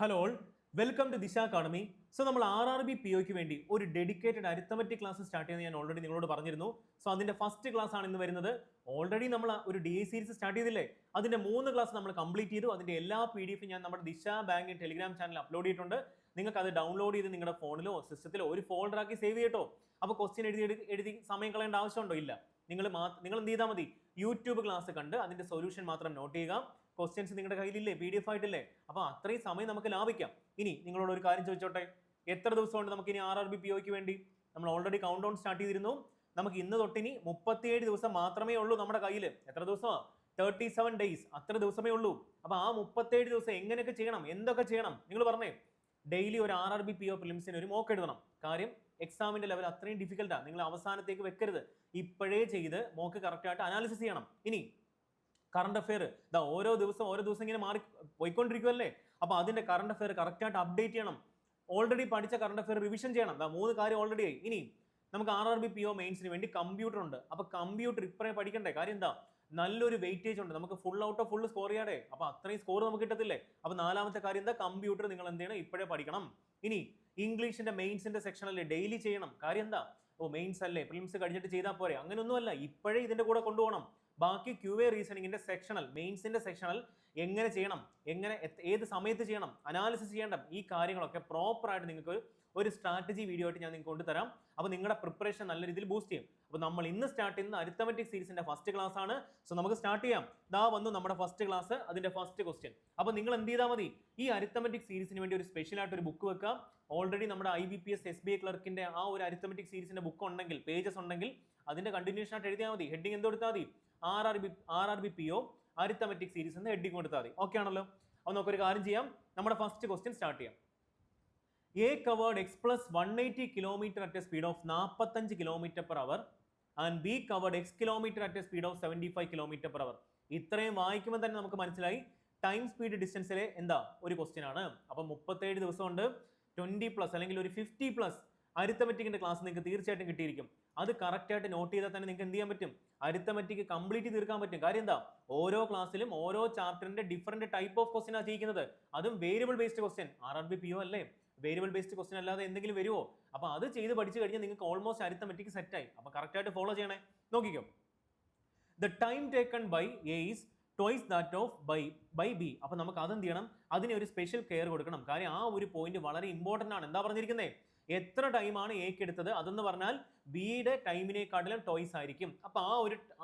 Hello all, welcome to ദിശ academy. So നമ്മൾ RRB POയ്ക്ക് വേണ്ടി ഒരു ഡെഡിക്കേറ്റഡ് അരിത്തമെറ്റിക് ക്ലാസ് സ്റ്റാർട്ട് ചെയ്യുന്നത് ഞാൻ ഓൾറെഡി നിങ്ങളോട് പറഞ്ഞിരുന്നു. സോ അതിന്റെ ഫസ്റ്റ് ക്ലാസ് ആണ് ഇന്ന് വരുന്നത്. ഓൾറെഡി നമ്മൾ ഒരു DA സീരീസ് സ്റ്റാർട്ട് ചെയ്തില്ലേ, അതിന്റെ 3 ക്ലാസ് നമ്മൾ കംപ്ലീറ്റ് ചെയ്തു. അതിന്റെ എല്ലാ PDF ഞാൻ നമ്മുടെ ദിശ ബാങ്ക് ടെലിഗ്രാം ചാനൽ അപ്ലോഡ് ചെയ്തിട്ടുണ്ട്. നിങ്ങൾക്ക് അത് ഡൗൺലോഡ് ചെയ്ത് നിങ്ങളുടെ ഫോണിലോ സിസ്റ്റത്തിലോ ഒരു ഫോൾഡർ ആക്കി സേവ് ചെയ്യട്ടോ. അപ്പോൾ ക്വസ്റ്റ്യൻ എഴുതി സമയം കളയേണ്ട ആവശ്യമുണ്ടോ? ഇല്ല. നിങ്ങൾ എന്ത് ചെയ്താൽ മതി, യൂട്യൂബ് ക്ലാസ് കണ്ട് അതിന്റെ സൊല്യൂഷൻ മാത്രം നോട്ട് ചെയ്യുക. ക്വസ്റ്റ്യൻസ് നിങ്ങളുടെ കയ്യിലില്ലേ, PDF ആയിട്ടില്ലേ? അപ്പോൾ അത്രയും സമയം നമുക്ക് ലാഭിക്കാം. ഇനി നിങ്ങളോട് ഒരു കാര്യം ചോദിച്ചോട്ടെ, എത്ര ദിവസമുണ്ട് നമുക്ക് ഇനി RRB POയ്ക്ക് വേണ്ടി? നമ്മൾ ഓൾറെഡി കൗണ്ട് ഡൗൺ സ്റ്റാർട്ട് ചെയ്തിരുന്നു. നമുക്ക് ഇന്ന് തൊട്ടിനി 37 ദിവസം മാത്രമേ ഉള്ളൂ നമ്മുടെ കയ്യിൽ. എത്ര ദിവസമാണ്? 37 ഡേയ്സ്. അത്ര ദിവസമേ ഉള്ളൂ. അപ്പോൾ ആ 37 ദിവസം എങ്ങനെയൊക്കെ ചെയ്യണം, എന്തൊക്കെ ചെയ്യണം നിങ്ങൾ പറഞ്ഞേ. ഡെയിലി ഒരു RRB PO പ്രിലിംസിന് ഒരു മോക്ക് എഴുതണം. കാര്യം എക്സാമിന്റെ ലെവൽ അത്രയും ഡിഫിക്കൽട്ടാണ്. നിങ്ങൾ അവസാനത്തേക്ക് വെക്കരുത്. ഇപ്പോഴേ ചെയ്ത് മോക്ക് കറക്റ്റായിട്ട് അനാലിസിസ് ചെയ്യണം. ഇനി കറണ്ട് അഫെയർ ഓരോ ദിവസം ഇങ്ങനെ മാറി പോയിക്കൊണ്ടിരിക്കുമല്ലേ. അപ്പോൾ അതിന്റെ കറണ്ട് അഫെയർ കറക്റ്റായിട്ട് അപ്ഡേറ്റ് ചെയ്യണം. ഓൾറെഡി പഠിച്ച കറണ്ട് അഫെയർ റിവിഷൻ ചെയ്യണം. 3 കാര്യം ഓൾറെഡി ആയി. ഇനി നമുക്ക് RRB PO മെയിൻസിന് വേണ്ടി കമ്പ്യൂട്ടർ ഉണ്ട്. അപ്പോൾ കമ്പ്യൂട്ടർ ഇപ്പോഴേ പഠിക്കണ്ടേ? കാര്യം എന്താ, നല്ലൊരു വെയിറ്റേജ് ഉണ്ട്. നമുക്ക് full out of full score ചെയ്യാതെ. അപ്പോൾ അത്രയും സ്കോർ നമുക്ക് കിട്ടത്തില്ലേ. അപ്പോൾ 4ാമത്തെ കാര്യം എന്താ, കമ്പ്യൂട്ടർ നിങ്ങൾ എന്ത് ചെയ്യണം, ഇപ്പോഴേ പഠിക്കണം. ഇനി ഇംഗ്ലീഷിന്റെ മെയിൻസിന്റെ സെക്ഷനല്ലേ ഡെയിലി ചെയ്യണം. കാര്യം എന്താ, മെയിൻസ് അല്ലേ, പ്രിലിംസ് കഴിഞ്ഞിട്ട് ചെയ്താൽ പോരെ? അങ്ങനെയൊന്നുമല്ല, ഇപ്പോഴേ ഇതിന്റെ കൂടെ കൊണ്ടുപോകണം. ബാക്കി QA റീസണിങ്ങിന്റെ സെക്ഷണൽ, മെയിൻസിന്റെ സെക്ഷണൽ എങ്ങനെ ചെയ്യണം, ഏത് സമയത്ത് ചെയ്യണം, അനാലിസിസ് ചെയ്യേണ്ട ഈ കാര്യങ്ങളൊക്കെ പ്രോപ്പറായിട്ട് നിങ്ങൾക്ക് ഒരു സ്ട്രാറ്റജി വീഡിയോ ആയിട്ട് ഞാൻ നിങ്ങൾക്ക് കൊണ്ടുതരാം. അപ്പോൾ നിങ്ങളുടെ പ്രിപ്പറേഷൻ നല്ല രീതിയിൽ ബൂസ്റ്റ് ചെയ്യും. അപ്പോൾ നമ്മൾ ഇന്ന് സ്റ്റാർട്ട് ചെയ്യുന്ന അരിത്തമെറ്റിക് സീരീസിന്റെ ഫസ്റ്റ് ക്ലാസ് ആണ്. സോ നമുക്ക് സ്റ്റാർട്ട് ചെയ്യാം. വന്നു നമ്മുടെ ഫസ്റ്റ് ക്ലാസ്, അതിന്റെ ഫസ്റ്റ് ക്വസ്റ്റ്യൻ. അപ്പോൾ നിങ്ങൾ എന്ത് ചെയ്താൽ മതി, ഈ അരിത്തമെറ്റിക് സീരീസിന് വേണ്ടി ഒരു സ്പെഷ്യൽ ആയിട്ട് ഒരു ബുക്ക് വെക്കാം. ഓൾറെഡി നമ്മുടെ IBPS SBI ക്ലർക്കിന്റെ ആ ഒരു അരിത്തമെറ്റിക് സീരീസിന്റെ ബുക്ക് ഉണ്ടെങ്കിൽ, പേജസ് ഉണ്ടെങ്കിൽ അതിന്റെ കണ്ടിന്യൂഷൻ ആയിട്ട് എഴുതിയാൽ മതി. ഹെഡിങ് എന്ത് കൊടുത്താൽ മതി, RRB PO അരിത്തമെറ്റിക് സീരീസ് എന്ന് ഹെഡിങ് കൊടുത്താൽ മതി. ഓക്കെ ആണല്ലോ. അപ്പോൾ നമുക്കൊരു കാര്യം ചെയ്യാം, നമ്മുടെ ഫസ്റ്റ് ക്വസ്റ്റ്യൻ സ്റ്റാർട്ട് ചെയ്യാം. A covered X plus 180 km at a speed of 45 km/h and B covered X km at a speed of 75 km/h. ഇത്രയും വായിക്കുമ്പോൾ തന്നെ നമുക്ക് മനസ്സിലായി ടൈം സ്പീഡ് ഡിസ്റ്റൻസിലെ എന്താ ഒരു ക്വസ്റ്റ്യൻ ആണ്. അപ്പോൾ 37 ദിവസം ഉണ്ട്. 20+ അല്ലെങ്കിൽ ഒരു 50+ അരിത്തമെറ്റിക്കിന്റെ ക്ലാസ് നിങ്ങൾക്ക് തീർച്ചയായിട്ടും കിട്ടിയിരിക്കും. അത് കറക്റ്റ് ആയിട്ട് നോട്ട് ചെയ്താൽ തന്നെ നിങ്ങൾക്ക് എന്ത് ചെയ്യാൻ പറ്റും, അരിത്തമെറ്റിക് കംപ്ലീറ്റ് തീർക്കാൻ പറ്റും. കാര്യം എന്താ, ഓരോ ക്ലാസ്സിലും ഓരോ ചാപ്റ്ററിന്റെ ഡിഫറെന്റ് ടൈപ്പ് ഓഫ് ക്വസ്റ്റ്യൻ ആണ് ചെയ്യിക്കുന്നത്. അതും variable based question. RRB PO അല്ലേ, വേരിയബിൾ ബേസ്ഡ് ക്വസ്റ്റ്യൻ അല്ലാതെ എന്തെങ്കിലും വരുമോ? അപ്പോൾ അത് ചെയ്ത് പഠിച്ചു കഴിഞ്ഞാൽ നിങ്ങൾക്ക് ഓൾമോസ്റ്റ് അരിത്തമെറ്റിക് സെറ്റായി. അപ്പോൾ കറക്റ്റ് ആയിട്ട് ഫോളോ ചെയ്യണേ. നോക്കിക്കോ, the time taken by A is twice that of by B. അപ്പോൾ നമുക്ക് അതെന്ത് ചെയ്യണം, അതിന് ഒരു സ്പെഷ്യൽ കെയർ കൊടുക്കണം. കാര്യം ആ ഒരു പോയിന്റ് വളരെ ഇമ്പോർട്ടൻ്റ് ആണ്. എന്താ പറഞ്ഞിരിക്കുന്നത്, എത്ര ടൈമാണ് Aക്ക് എടുത്തത് അതെന്ന് പറഞ്ഞാൽ Bയുടെ ടൈമിനെക്കാട്ടിലും ട്വൈസ് ആയിരിക്കും. അപ്പോൾ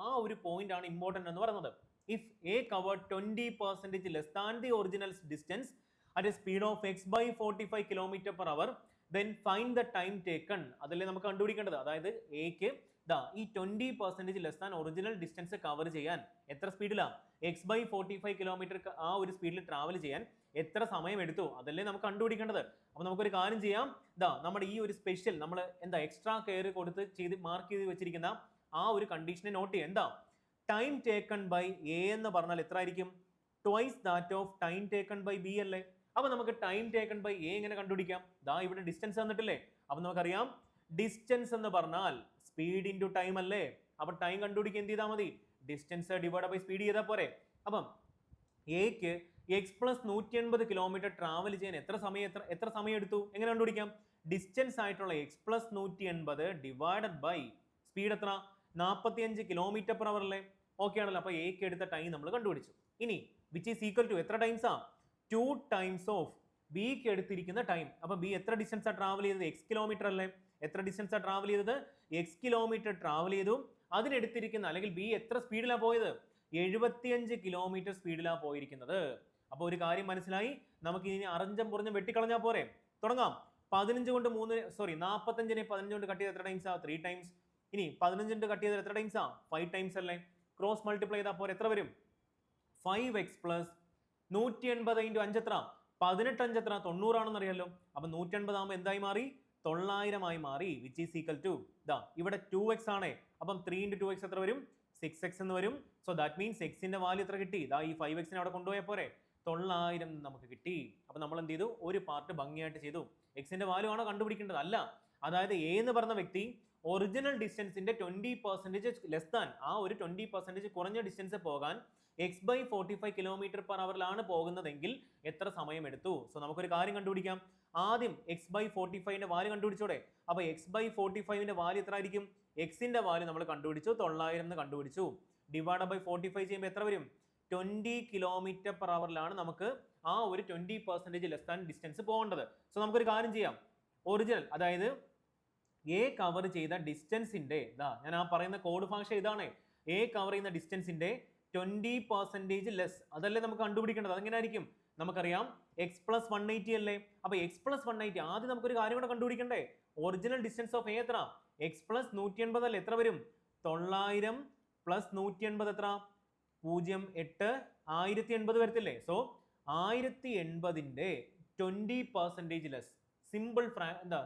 ആ ഒരു പോയിന്റ് ആണ് ഇമ്പോർട്ടൻ്റ് എന്ന് പറയുന്നത്. If A covered 20% less than the original distance at a speed of X by 45 km/h, then find the time taken. അതല്ലേ നമുക്ക് കണ്ടുപിടിക്കേണ്ടത്. അതായത് Aക്ക് ഈ 20% less than original distance cover ചെയ്യാൻ എത്ര സ്പീഡിലാണ്, X by 45 km ആ ഒരു സ്പീഡിൽ ട്രാവൽ ചെയ്യാൻ എത്ര സമയം എടുത്തു, അതല്ലേ നമുക്ക് കണ്ടുപിടിക്കേണ്ടത്. അപ്പോൾ നമുക്കൊരു കാര്യം ചെയ്യാം. നമ്മുടെ ഈ ഒരു സ്പെഷ്യൽ നമ്മൾ എക്സ്ട്രാ കെയർ കൊടുത്ത് മാർക്ക് ചെയ്ത് വെച്ചിരിക്കുന്ന ആ ഒരു കണ്ടീഷനെ നോട്ട് ചെയ്യുക. ടൈം ടേക്കൺ ബൈ A എന്ന് പറഞ്ഞാൽ എത്ര ആയിരിക്കും, twice that of time taken by B അല്ലേ. അപ്പോൾ നമുക്ക് ടൈം ടേക്കൺ ബൈ A എങ്ങനെ കണ്ടുപിടിക്കാം? ഇവിടെ ഡിസ്റ്റൻസ് തന്നിട്ടില്ലേ. അപ്പോൾ നമുക്കറിയാം ഡിസ്റ്റൻസ് എന്ന് പറഞ്ഞാൽ സ്പീഡ് ഇൻറ്റു ടൈം അല്ലേ. അപ്പോൾ ടൈം കണ്ടുപിടിക്കാൻ എന്ത് ചെയ്താൽ മതി, ഡിസ്റ്റൻസ് ഡിവൈഡ് ബൈ സ്പീഡ് ചെയ്താൽ പോരെ. അപ്പം Aക്ക് X plus 180 km ട്രാവൽ ചെയ്യാൻ എത്ര സമയം എടുത്തു, എങ്ങനെ കണ്ടുപിടിക്കാം? ഡിസ്റ്റൻസ് ആയിട്ടുള്ള X plus 180 divided by speed എത്ര, 45 km/h അല്ലേ. ഓക്കെ ആണല്ലോ. അപ്പോൾ Aക്ക് എടുത്ത ടൈം നമ്മൾ കണ്ടുപിടിച്ചു. ഇനി വിച്ച് ഈസ് ഈക്വൽ ടു എത്ര ടൈംസാ, 2 times ഓഫ് Bക്ക് എടുത്തിരിക്കുന്ന ടൈം. അപ്പോൾ B എത്ര ഡിസ്റ്റൻസാണ് ട്രാവൽ ചെയ്തത്, X കിലോമീറ്റർ അല്ലേ. എത്ര ഡിസ്റ്റൻസാണ് ട്രാവൽ ചെയ്തത്, X കിലോമീറ്റർ ട്രാവൽ ചെയ്തു. അതിനെടുത്തിരിക്കുന്ന അല്ലെങ്കിൽ B എത്ര സ്പീഡിലാണ് പോയത്, 75 km സ്പീഡിലാണ് പോയിരിക്കുന്നത്. അപ്പോൾ ഒരു കാര്യം മനസ്സിലായി. നമുക്ക് ഇനി അറഞ്ചം പുറഞ്ഞും വെട്ടിക്കളഞ്ഞാൽ പോരെ. തുടങ്ങാം. 45 കൊണ്ട് 45നെ 15 കൊണ്ട് കട്ട് ചെയ്ത് എത്ര ടൈംസാ, 3 ടൈംസ്. ഇനി 15 കൊണ്ട് കട്ട് ചെയ്ത് എത്ര ടൈംസാ, 5 ടൈംസ് അല്ലേ. ക്രോസ് മൾട്ടിപ്ലൈ ചെയ്താൽ പോരെ, എത്ര വരും, 5x plus 180 × 5 എത്ര, 18 5 എത്ര, 90 ആണെന്ന് അറിയാലോ. അപ്പം 180 ആകുമ്പോൾ എന്തായി മാറി, 900 ആയി മാറി. വിച്ച് ഈസ് ഈക്വൽ ടു ഇവിടെ 2x ആണ്. അപ്പം 3 × 2x എത്ര വരും, 6x എന്ന് വരും. സോ ദാറ്റ് മീൻസ് എക്സിന്റെ വാല്യൂ എത്ര കിട്ടി, ഈ 5x അവിടെ കൊണ്ടുപോയാൽ പോരെ, 900 നമുക്ക് കിട്ടി. അപ്പം നമ്മൾ എന്ത് ചെയ്തു, ഒരു പാർട്ട് ഭംഗിയായിട്ട് ചെയ്തു. എക്സിന്റെ വാല്യൂ ആണോ കണ്ടുപിടിക്കേണ്ടത്, അല്ല. അതായത് എ എന്ന് പറഞ്ഞ വ്യക്തി ഒറിജിനൽ ഡിസ്റ്റൻസിന്റെ 20% ലെസ് ദാൻ ആ ഒരു 20% കുറഞ്ഞ ഡിസ്റ്റൻസ് പോകാൻ x/45 km/h പോകുന്നതെങ്കിൽ എത്ര സമയം എടുത്തു? സോ നമുക്കൊരു കാര്യം കണ്ടുപിടിക്കാം. ആദ്യം x/45ന്റെ വാല്യൂ കണ്ടുപിടിച്ചോടെ. അപ്പൊ x/45ന്റെ വാല്യൂ എത്ര ആയിരിക്കും? എക്സിന്റെ വാല്യൂ നമ്മൾ കണ്ടുപിടിച്ചു 900 എന്ന് കണ്ടുപിടിച്ചു. ഡിവൈഡ് ബൈ 45 ചെയ്യുമ്പോൾ എത്ര വരും? 20 km/h നമുക്ക് ആ ഒരു 20% ലെസ് ദാൻ ഡിസ്റ്റൻസ് പോകേണ്ടത്. സോ നമുക്കൊരു കാര്യം ചെയ്യാം. ഒറിജിനൽ അതായത് എ കവർ ചെയ്ത ഡിസ്റ്റൻസിന്റെ ഞാൻ ആ പറയുന്ന കോഡ് ഫംഗ്ഷൻ ഇതാണ്. എ കവർ ചെയ്യുന്ന ഡിസ്റ്റൻസിന്റെ 20% ലെസ് അതല്ലേ നമുക്ക് കണ്ടുപിടിക്കേണ്ടത്. അതെങ്ങനെയായിരിക്കും? നമുക്കറിയാം x+180 അല്ലേ. അപ്പൊ x+180 ആദ്യം നമുക്കൊരു കാര്യം കൂടെ കണ്ടുപിടിക്കണ്ടേ. ഒറിജിനൽ ഡിസ്റ്റൻസ് ഓഫ് എ എത്ര? x+180 അല്ലേ. എത്ര വരും? 900 + 180 എത്ര? 0.8 1080 വരത്തില്ലേ. സോ 1080ന്റെ 20% ലെസ് സിമ്പിൾ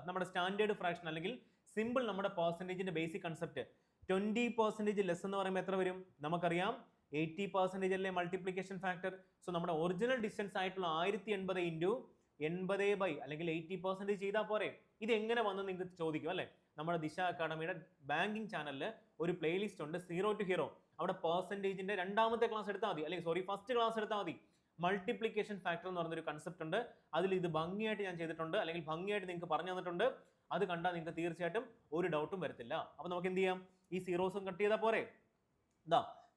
നമ്മുടെ സ്റ്റാൻഡേർഡ് ഫ്രാക്ഷൻ അല്ലെങ്കിൽ സിമ്പിൾ നമ്മുടെ പെർസെന്റേജിന്റെ ബേസിക് കൺസെപ്റ്റ് 20% ലെസ് എന്ന് പറയുമ്പോൾ എത്ര വരും? നമുക്കറിയാം 80% അല്ലേ മൾട്ടിപ്ലിക്കേഷൻ ഫാക്ടർ. സോ നമ്മുടെ ഒറിജിനൽ ഡിസ്റ്റൻസ് ആയിട്ടുള്ള 1080 ഇൻറ്റു 80 അല്ലെങ്കിൽ 80% ചെയ്താൽ പോരെ. ഇത് എങ്ങനെ വന്ന് നിങ്ങൾക്ക് ചോദിക്കും അല്ലെ. നമ്മുടെ ദിശ അക്കാഡമിയുടെ ബാങ്കിങ് ചാനലിൽ ഒരു പ്ലേലിസ്റ്റ് ഉണ്ട് 0 to Hero. അവിടെ പെർസെന്റേജിന്റെ രണ്ടാമത്തെ ക്ലാസ് എടുത്താൽ മതി, അല്ലെങ്കിൽ ഫസ്റ്റ് ക്ലാസ് എടുത്താൽ മതി. മൾട്ടിപ്ലിക്കേഷൻ ഫാക്ടർ എന്ന് പറഞ്ഞൊരു കൺസെപ്റ്റ് ഉണ്ട്. അതിൽ ഇത് ഭംഗിയായിട്ട് ഞാൻ ചെയ്തിട്ടുണ്ട്, അല്ലെങ്കിൽ ഭംഗിയായിട്ട് നിങ്ങൾക്ക് പറഞ്ഞു തന്നിട്ടുണ്ട്. അത് കണ്ടാൽ നിങ്ങൾക്ക് തീർച്ചയായിട്ടും ഒരു ഡൗട്ടും വരത്തില്ല. അപ്പൊ നമുക്ക് എന്ത് ചെയ്യാം? ഈ സീറോസും കട്ട് ചെയ്താൽ പോരെ.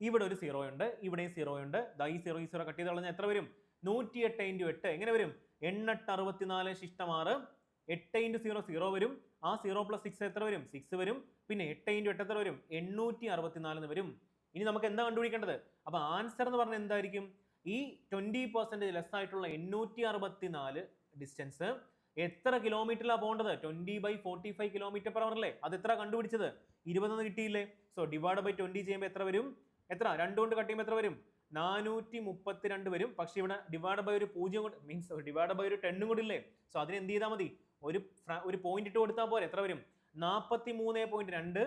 ഇവിടെ ഒരു 0 ഉണ്ട്, ഇവിടെയും 0 ഉണ്ട്. ഈ 0 കട്ട് ചെയ്ത് കളഞ്ഞാൽ എത്ര വരും? 108 × 8 എങ്ങനെ വരും? 8×8 = 64. 8 × 0 0 വരും. ആ 0 + 6 എത്ര വരും? 6 വരും. പിന്നെ 8 × 8 എത്ര വരും? 864 എന്ന് വരും. ഇനി നമുക്ക് എന്താ കണ്ടുപിടിക്കേണ്ടത്? അപ്പൊ ആൻസർ എന്ന് പറഞ്ഞാൽ എന്തായിരിക്കും? ഈ 20% ലെസ് ആയിട്ടുള്ള 864 ഡിസ്റ്റൻസ് എത്ര കിലോമീറ്ററിലാണ് പോകേണ്ടത്? 20/45 km/h അല്ലേ. അത് എത്ര കണ്ടുപിടിച്ചത്? 20 കിട്ടിയില്ലേ. സോ ഡിവൈഡ് ബൈ 20 ചെയ്യുമ്പോൾ എത്ര വരും? എത്ര? 2 കൊണ്ട് കട്ട് ചെയ്യുമ്പോൾ എത്ര വരും? 432 വരും. പക്ഷെ ഇവിടെ ഡിവൈഡ് ബൈ ഒരു 0 മീൻസ് ഡിവൈഡ് ബൈ ഒരു 10 കൂടി ഇല്ലേ. സോ അതിന് എന്ത് ചെയ്താൽ മതി? ഒരു പോയിന്റ് ഇട്ട് കൊടുത്താൽ പോലെ എത്ര വരും? 43.2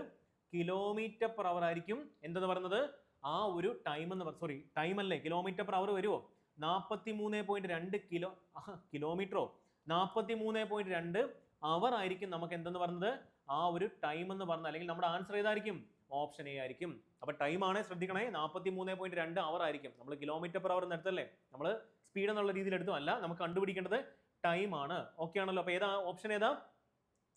km/h ആയിരിക്കും എന്തെന്ന് പറയുന്നത് ആ ഒരു ടൈം എന്ന് ടൈം അല്ലേ, km/h വരുമോ? 43.2 കിലോമീറ്ററോ 43.2 അവർ ആയിരിക്കും നമുക്ക് എന്തെന്ന് പറയുന്നത് ആ ഒരു ടൈം എന്ന് പറഞ്ഞാൽ. അല്ലെങ്കിൽ നമ്മുടെ ആൻസർ ഏതായിരിക്കും? ഓപ്ഷൻ എ ആയിരിക്കും. അപ്പൊ ടൈം ആണ് ശ്രദ്ധിക്കണേ. 43.2 അവർ ആയിരിക്കും. നമ്മൾ km/h എടുത്തല്ലേ, നമ്മൾ സ്പീഡ് എന്നുള്ള രീതിയിൽ എടുത്തു അല്ല. നമുക്ക് കണ്ടുപിടിക്കേണ്ടത് ടൈം ആണ്. ഓക്കെ ആണല്ലോ. അപ്പൊ ഏതാ ഓപ്ഷൻ? ഏതാ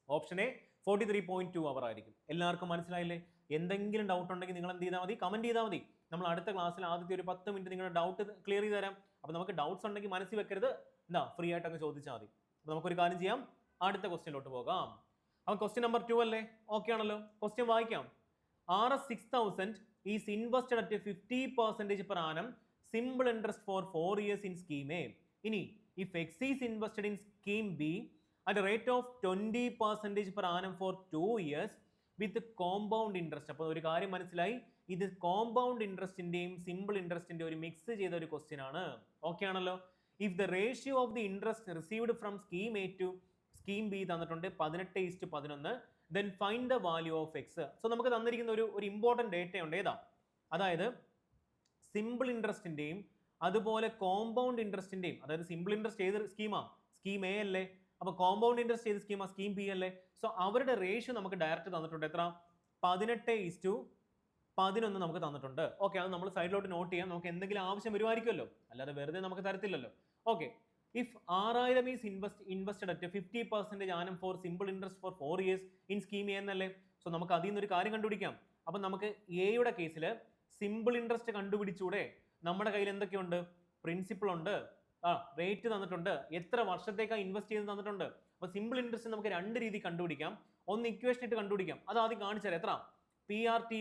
ഓപ്ഷൻ എ 43.2 അവർ ആയിരിക്കും. എല്ലാവർക്കും മനസ്സിലായില്ലേ? എന്തെങ്കിലും ഡൗട്ട് ഉണ്ടെങ്കിൽ നിങ്ങൾ എന്ത് ചെയ്താൽ മതി? കമന്റ് ചെയ്താൽ മതി. നമ്മൾ അടുത്ത ക്ലാസ്സിൽ ആദ്യത്തെ ഒരു 10 മിനിറ്റ് നിങ്ങളുടെ ഡൗട്ട് ക്ലിയർ ചെയ്ത് തരാം. അപ്പൊ നമുക്ക് ഡൗട്ട്സ് ഉണ്ടെങ്കിൽ മനസ്സിൽ വെക്കരുത്, ഫ്രീ ആയിട്ട് അങ്ങ് ചോദിച്ചാൽ മതി. അപ്പൊ നമുക്കൊരു കാര്യം ചെയ്യാം, അടുത്ത ക്വസ്റ്റ്യനിലോട്ട് പോകാം. അപ്പൊ ക്വസ്റ്റ്യൻ നമ്പർ 2 അല്ലേ? ഓക്കെ ആണല്ലോ. ക്വസ്റ്റ്യൻ വായിക്കാം. Rs 6000 is invested at 50% per annum simple interest for 4 years in scheme A. ഇനി if X is invested in scheme B at a rate of 20% per annum for 2 years with compound interest. അപ്പോൾ ഒരു കാര്യം മനസ്സിലായി, ഇത് compound ഇൻട്രസ്റ്റിന്റെയും simple ഇൻട്രസ്റ്റിന്റെ ഒരു mix ചെയ്ത ഒരു question ആണ്. ഓക്കെ ആണല്ലോ. If the ratio of the interest received from scheme A to scheme B തന്നിട്ടുണ്ട് 18:11. then find the value of x. So നമുക്ക് തന്നിരിക്കുന്ന ഒരു ഇമ്പോർട്ടൻറ്റ് ഡേറ്റ ഉണ്ട്. ഏതാ? അതായത് സിമ്പിൾ ഇൻട്രസ്റ്റിന്റെയും അതുപോലെ കോമ്പൗണ്ട് ഇൻട്രസ്റ്റിന്റെയും. അതായത് സിമ്പിൾ ഇൻട്രസ്റ്റ് ഏത് സ്കീമാ? സ്കീം എ അല്ലേ. അപ്പൊ കോമ്പൗണ്ട് ഇൻട്രസ്റ്റ് ഏത് സ്കീമാ? സ്കീം ബി അല്ലേ. സോ അവരുടെ റേഷ്യോ നമുക്ക് ഡയറക്റ്റ് തന്നിട്ടുണ്ട്. എത്ര? 18:11 നമുക്ക് തന്നിട്ടുണ്ട്. ഓക്കെ, അത് നമ്മൾ സൈഡിലോട്ട് നോട്ട് ചെയ്യാം. നമുക്ക് എന്തെങ്കിലും ആവശ്യം വരുമായിരിക്കുമല്ലോ, അല്ലാതെ വെറുതെ നമുക്ക് തരത്തില്ലല്ലോ. Okay, if 6000 is invested at 50% annum for simple interest for 4 years in scheme A എന്നല്ലേ. സോ നമുക്ക് അതിൽ നിന്നൊരു കാര്യം കണ്ടുപിടിക്കാം. അപ്പൊ നമുക്ക് എയുടെ കേസിൽ സിമ്പിൾ ഇൻട്രസ്റ്റ് കണ്ടുപിടിച്ചൂടെ? നമ്മുടെ കയ്യിൽ എന്തൊക്കെയുണ്ട്? പ്രിൻസിപ്പിൾ ഉണ്ട്, റേറ്റ് തന്നിട്ടുണ്ട്, എത്ര വർഷത്തേക്കാണ് ഇൻവെസ്റ്റ് ചെയ്ത് തന്നിട്ടുണ്ട്. അപ്പൊ സിമ്പിൾ ഇൻട്രസ്റ്റ് നമുക്ക് രണ്ട് രീതി കണ്ടുപിടിക്കാം. ഒന്ന് ഇക്വേഷൻ ഇട്ട് കണ്ടുപിടിക്കാം. അത് ആദ്യം കാണിച്ചാൽ എത്ര? PRT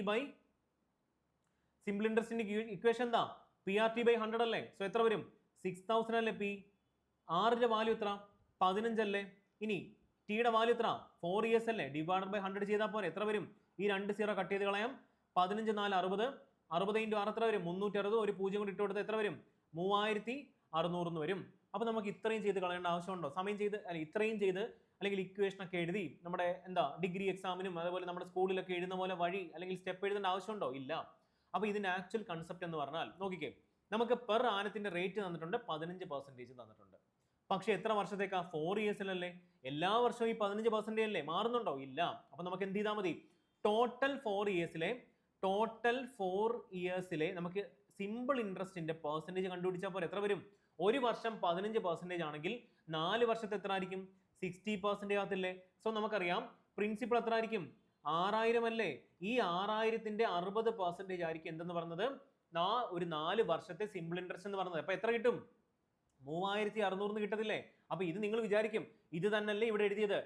സിമ്പിൾ ഇൻട്രസ്റ്റിന്റെ ഇക്വേഷൻ എന്താ? PRT/100 അല്ലേ. സോ എത്ര വരും? 6000 അല്ലേ. P ആറിന്റെ വാല്യൂ എത്ര? 15 അല്ലേ. ഇനി ടിയുടെ വാല്യൂ എത്ര? 4 years അല്ലേ. ഡിവൈഡഡ് ബൈ 100 ചെയ്താൽ പോലെ എത്ര വരും? ഈ 2 0 കട്ട് ചെയ്ത് കളയാം. 15 4 60. 60 × 6 എത്ര വരും? 360. ഒരു 0 കൂടി ഇട്ട് കൊടുത്താൽ എത്ര വരും? 3600 എന്ന് വരും. അപ്പൊ നമുക്ക് ഇത്രയും ചെയ്ത് കളയേണ്ട ആവശ്യമുണ്ടോ? സമയം ചെയ്ത് ഇത്രയും ചെയ്ത് അല്ലെങ്കിൽ ഇക്വേഷൻ ഒക്കെ എഴുതി നമ്മുടെ ഡിഗ്രി എക്സാമിനും അതുപോലെ നമ്മുടെ സ്കൂളിലൊക്കെ എഴുതുന്ന പോലെ വഴി അല്ലെങ്കിൽ സ്റ്റെപ്പ് എഴുതേണ്ട ആവശ്യമുണ്ടോ? ഇല്ല. അപ്പൊ ഇതിന്റെ ആക്ച്വൽ കൺസെപ്റ്റ് എന്ന് പറഞ്ഞാൽ നോക്കിക്കേ, നമുക്ക് പെർ ആനത്തിന്റെ റേറ്റ് തന്നിട്ടുണ്ട് 15% തന്നിട്ടുണ്ട്. പക്ഷെ എത്ര വർഷത്തേക്കാ? 4 ഇയേഴ്സിലല്ലേ. എല്ലാ വർഷവും ഈ 15% അല്ലേ, മാറുന്നുണ്ടോ? ഇല്ല. അപ്പൊ നമുക്ക് എന്ത് ചെയ്താൽ മതി? ടോട്ടൽ 4 ഇയേഴ്സിലെ നമുക്ക് സിമ്പിൾ ഇൻട്രസ്റ്റിന്റെ പെർസെന്റേജ് കണ്ടുപിടിച്ചാൽ പോലെ എത്ര വരും? ഒരു വർഷം 15% ആണെങ്കിൽ 4 വർഷത്തെ എത്ര ആയിരിക്കും? 60% ആകത്തില്ലേ? സോ നമുക്കറിയാം പ്രിൻസിപ്പൾ എത്ര ആയിരിക്കും? 6000 അല്ലേ. ഈ 6000ത്തിന്റെ 60% ആയിരിക്കും എന്തെന്ന് പറഞ്ഞത്? ഒരു 4 വർഷത്തെ സിമ്പിൾ ഇൻട്രസ്റ്റ് എന്ന് പറഞ്ഞത്. അപ്പൊ എത്ര കിട്ടും? 3600 കിട്ടത്തില്ലേ? അപ്പൊ ഇത് നിങ്ങൾ വിചാരിക്കും ഇത് തന്നെയല്ലേ ഇവിടെ എഴുതിയത്.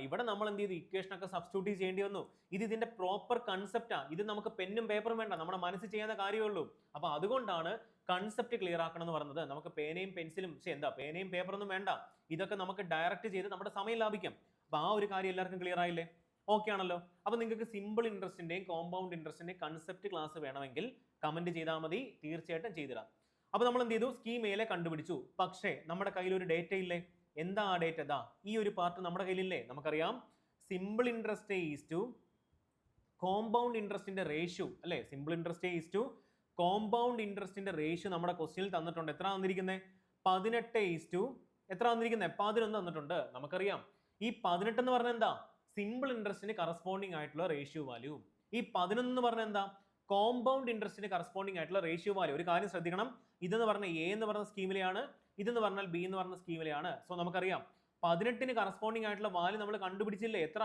ഇവിടെ നമ്മൾ എന്ത് ചെയ്തു? ഇക്വേഷൻ ഒക്കെ സബ്സ്റ്റിറ്റ്യൂട്ട് ചെയ്യേണ്ടി വന്നു. ഇത് ഇതിന്റെ പ്രോപ്പർ കൺസെപ്റ്റാ. ഇത് നമുക്ക് പെന്നും പേപ്പറും വേണ്ട, നമ്മുടെ മനസ്സിൽ ചെയ്യാത്ത കാര്യമേ ഉള്ളൂ. അപ്പൊ അതുകൊണ്ടാണ് കൺസെപ്റ്റ് ക്ലിയർ ആക്കണം എന്ന് പറഞ്ഞത്. നമുക്ക് പേനയും പെൻസിലും പേനയും പേപ്പറൊന്നും വേണ്ട, ഇതൊക്കെ നമുക്ക് ഡയറക്റ്റ് ചെയ്ത് നമ്മുടെ സമയം ലാഭിക്കാം. അപ്പൊ ആ ഒരു കാര്യം എല്ലാവർക്കും ക്ലിയർ ആയില്ലേ? ഓക്കെ ആണല്ലോ. അപ്പൊ നിങ്ങൾക്ക് സിമ്പിൾ ഇൻട്രസ്റ്റിന്റെയും കോമ്പൗണ്ട് ഇൻട്രസ്റ്റിന്റെയും കൺസെപ്റ്റ് ക്ലാസ് വേണമെങ്കിൽ കമന്റ് ചെയ്താൽ മതി, തീർച്ചയായിട്ടും ചെയ്തിടാം. അപ്പൊ നമ്മൾ എന്ത് ചെയ്തു? സ്കീം എയിലെ കണ്ടുപിടിച്ചു. പക്ഷേ നമ്മുടെ കയ്യിൽ ഒരു ഡേറ്റ ഇല്ലേ? എന്താ ആ ഡേറ്റ? ഈ ഒരു പാർട്ട് നമ്മുടെ കയ്യിലില്ലേ? നമുക്കറിയാം simple interest is to compound ഇൻട്രസ്റ്റിന്റെ റേഷ്യോ അല്ലേ? Simple interest is to compound ഇൻട്രസ്റ്റിന്റെ റേഷ്യോ നമ്മുടെ ക്വസ്റ്റ്യനിൽ തന്നിട്ടുണ്ട്. എത്ര തന്നിരിക്കുന്നത്? 18 ഈസ് ടു എത്ര തന്നിരിക്കുന്നത്? 11 തന്നിട്ടുണ്ട്. നമുക്കറിയാം ഈ 18 എന്ന് പറഞ്ഞാൽ എന്താ? സിമ്പിൾ ഇൻട്രസ്റ്റിന് കറസ്പോണ്ടിങ് ആയിട്ടുള്ള റേഷ്യോ വാല്യൂ. ഈ 11 എന്ന് പറഞ്ഞാൽ എന്താ? കോമ്പൗണ്ട് ഇൻട്രസ്റ്റിന് കറസ്പോണ്ടിങ് ആയിട്ടുള്ള റേഷ്യോ വാല്യൂ. ഒരു കാര്യം ശ്രദ്ധിക്കണം, ഇതെന്ന് പറഞ്ഞാൽ എ എന്ന് പറഞ്ഞ സ്കീമിലെയാണ്, ഇതെന്ന് പറഞ്ഞാൽ ബി എന്ന് പറഞ്ഞ സ്കീമിലെയാണ്. സോ നമുക്കറിയാം 18ന് കറസ്പോണ്ടിങ് ആയിട്ടുള്ള വാല്യൂ നമ്മൾ കണ്ടുപിടിച്ചില്ലേ? എത്ര?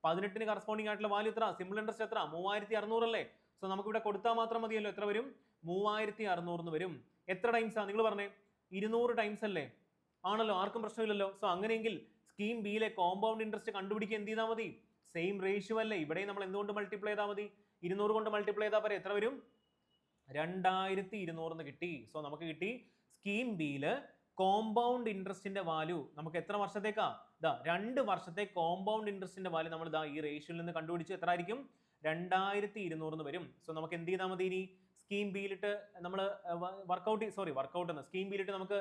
18ന് കറസ്പോണ്ടിങ് ആയിട്ടുള്ള വാല്യൂ എത്ര? സിമ്പിൾ ഇൻട്രസ്റ്റ് എത്ര? 3600 അല്ലേ. സോ നമുക്ക് ഇവിടെ കൊടുത്താൽ മാത്രം മതിയല്ലോ. എത്ര വരും? 3600 വരും. എത്ര ടൈംസാ നിങ്ങൾ പറഞ്ഞേ? 200 ടൈംസ് അല്ലേ? ആണല്ലോ, ആർക്കും പ്രശ്നമില്ലല്ലോ. സോ അങ്ങനെയെങ്കിൽ സ്കീം ബിയിലെ കോമ്പൗണ്ട് ഇൻട്രസ്റ്റ് കണ്ടുപിടിക്കാൻ എന്ത് ചെയ്താൽ മതി? സെയിം റേഷ്യോ അല്ലേ. ഇവിടെ നമ്മൾ എന്തുകൊണ്ട് മൾട്ടിപ്ലൈ ചെയ്താൽ മതി? 200 കൊണ്ട് മൾട്ടിപ്ലൈ ചെയ്താൽ പറയും എത്ര വരും? 2200 കിട്ടി. സോ നമുക്ക് കിട്ടി സ്കീം ബിയില് കോമ്പൗണ്ട് ഇൻട്രസ്റ്റിന്റെ വാല്യൂ നമുക്ക് എത്ര വർഷത്തേക്കാ? 2 വർഷത്തെ കോമ്പൗണ്ട് ഇൻട്രസ്റ്റിന്റെ വാല്യൂ നമ്മൾ ഈ റേഷ്യോയിൽ നിന്ന് കണ്ടുപിടിച്ചു. എത്ര ആയിരിക്കും? 2200 വരും. സോ നമുക്ക് എന്ത് ചെയ്താൽ മതി? ഇനി സ്കീം ബിയിലിട്ട് നമ്മൾ സ്കീം ബിയിലിട്ട് നമുക്ക്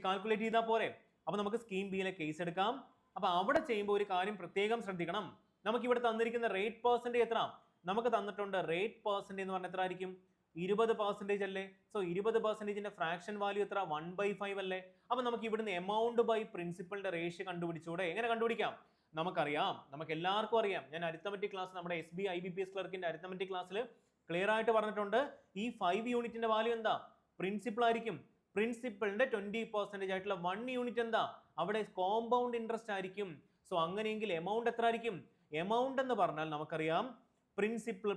കാൽക്കുലേറ്റ് ചെയ്താൽ പോരെ. അപ്പൊ നമുക്ക് സ്കീം ബിയിലെ കേസ് എടുക്കാം. അപ്പൊ അവിടെ ചെയ്യുമ്പോൾ ഒരു കാര്യം പ്രത്യേകം ശ്രദ്ധിക്കണം. നമുക്ക് ഇവിടെ തന്നിരിക്കുന്ന റേറ്റ് പെർസെന്റേജ് എത്ര? നമുക്ക് തന്നിട്ടുണ്ട് റേറ്റ് പെർസെന്റേജ് എന്ന് പറഞ്ഞാൽ എത്ര ആയിരിക്കും? 20% അല്ലേ. സോ 20%ന്റെ ഫ്രാക്ഷൻ വാല്യൂ എത്ര? 1/5 അല്ലേ. അപ്പൊ നമുക്ക് ഇവിടുന്ന് എമൗണ്ട് ബൈ പ്രിൻസിപ്പളിന്റെ റേഷ്യോ കണ്ടുപിടിച്ചൂടെ? എങ്ങനെ കണ്ടുപിടിക്കാം? നമുക്കറിയാം, നമുക്ക് എല്ലാവർക്കും അറിയാം. ഞാൻ അരിത്തമെറ്റിക് ക്ലാസ് നമ്മുടെ SBI IBPS ക്ലർക്കിന്റെ അരിത്തമെറ്റിക് ക്ലാസ്സിൽ ക്ലിയർ ആയിട്ട് പറഞ്ഞിട്ടുണ്ട്. ഈ 5 യൂണിറ്റിന്റെ വാല്യൂ എന്താ? പ്രിൻസിപ്പൾ ആയിരിക്കും. പ്രിൻസിപ്പളിന്റെ 20% ആയിട്ടുള്ള 1 യൂണിറ്റ് എന്താ? അവിടെ കോമ്പൗണ്ട് ഇൻട്രസ്റ്റ് ആയിരിക്കും. സോ അങ്ങനെയെങ്കിൽ എമൗണ്ട് എത്ര ആയിരിക്കും? എമൗണ്ട് എന്ന് പറഞ്ഞാൽ നമുക്കറിയാം പ്രിൻസിപ്പൾ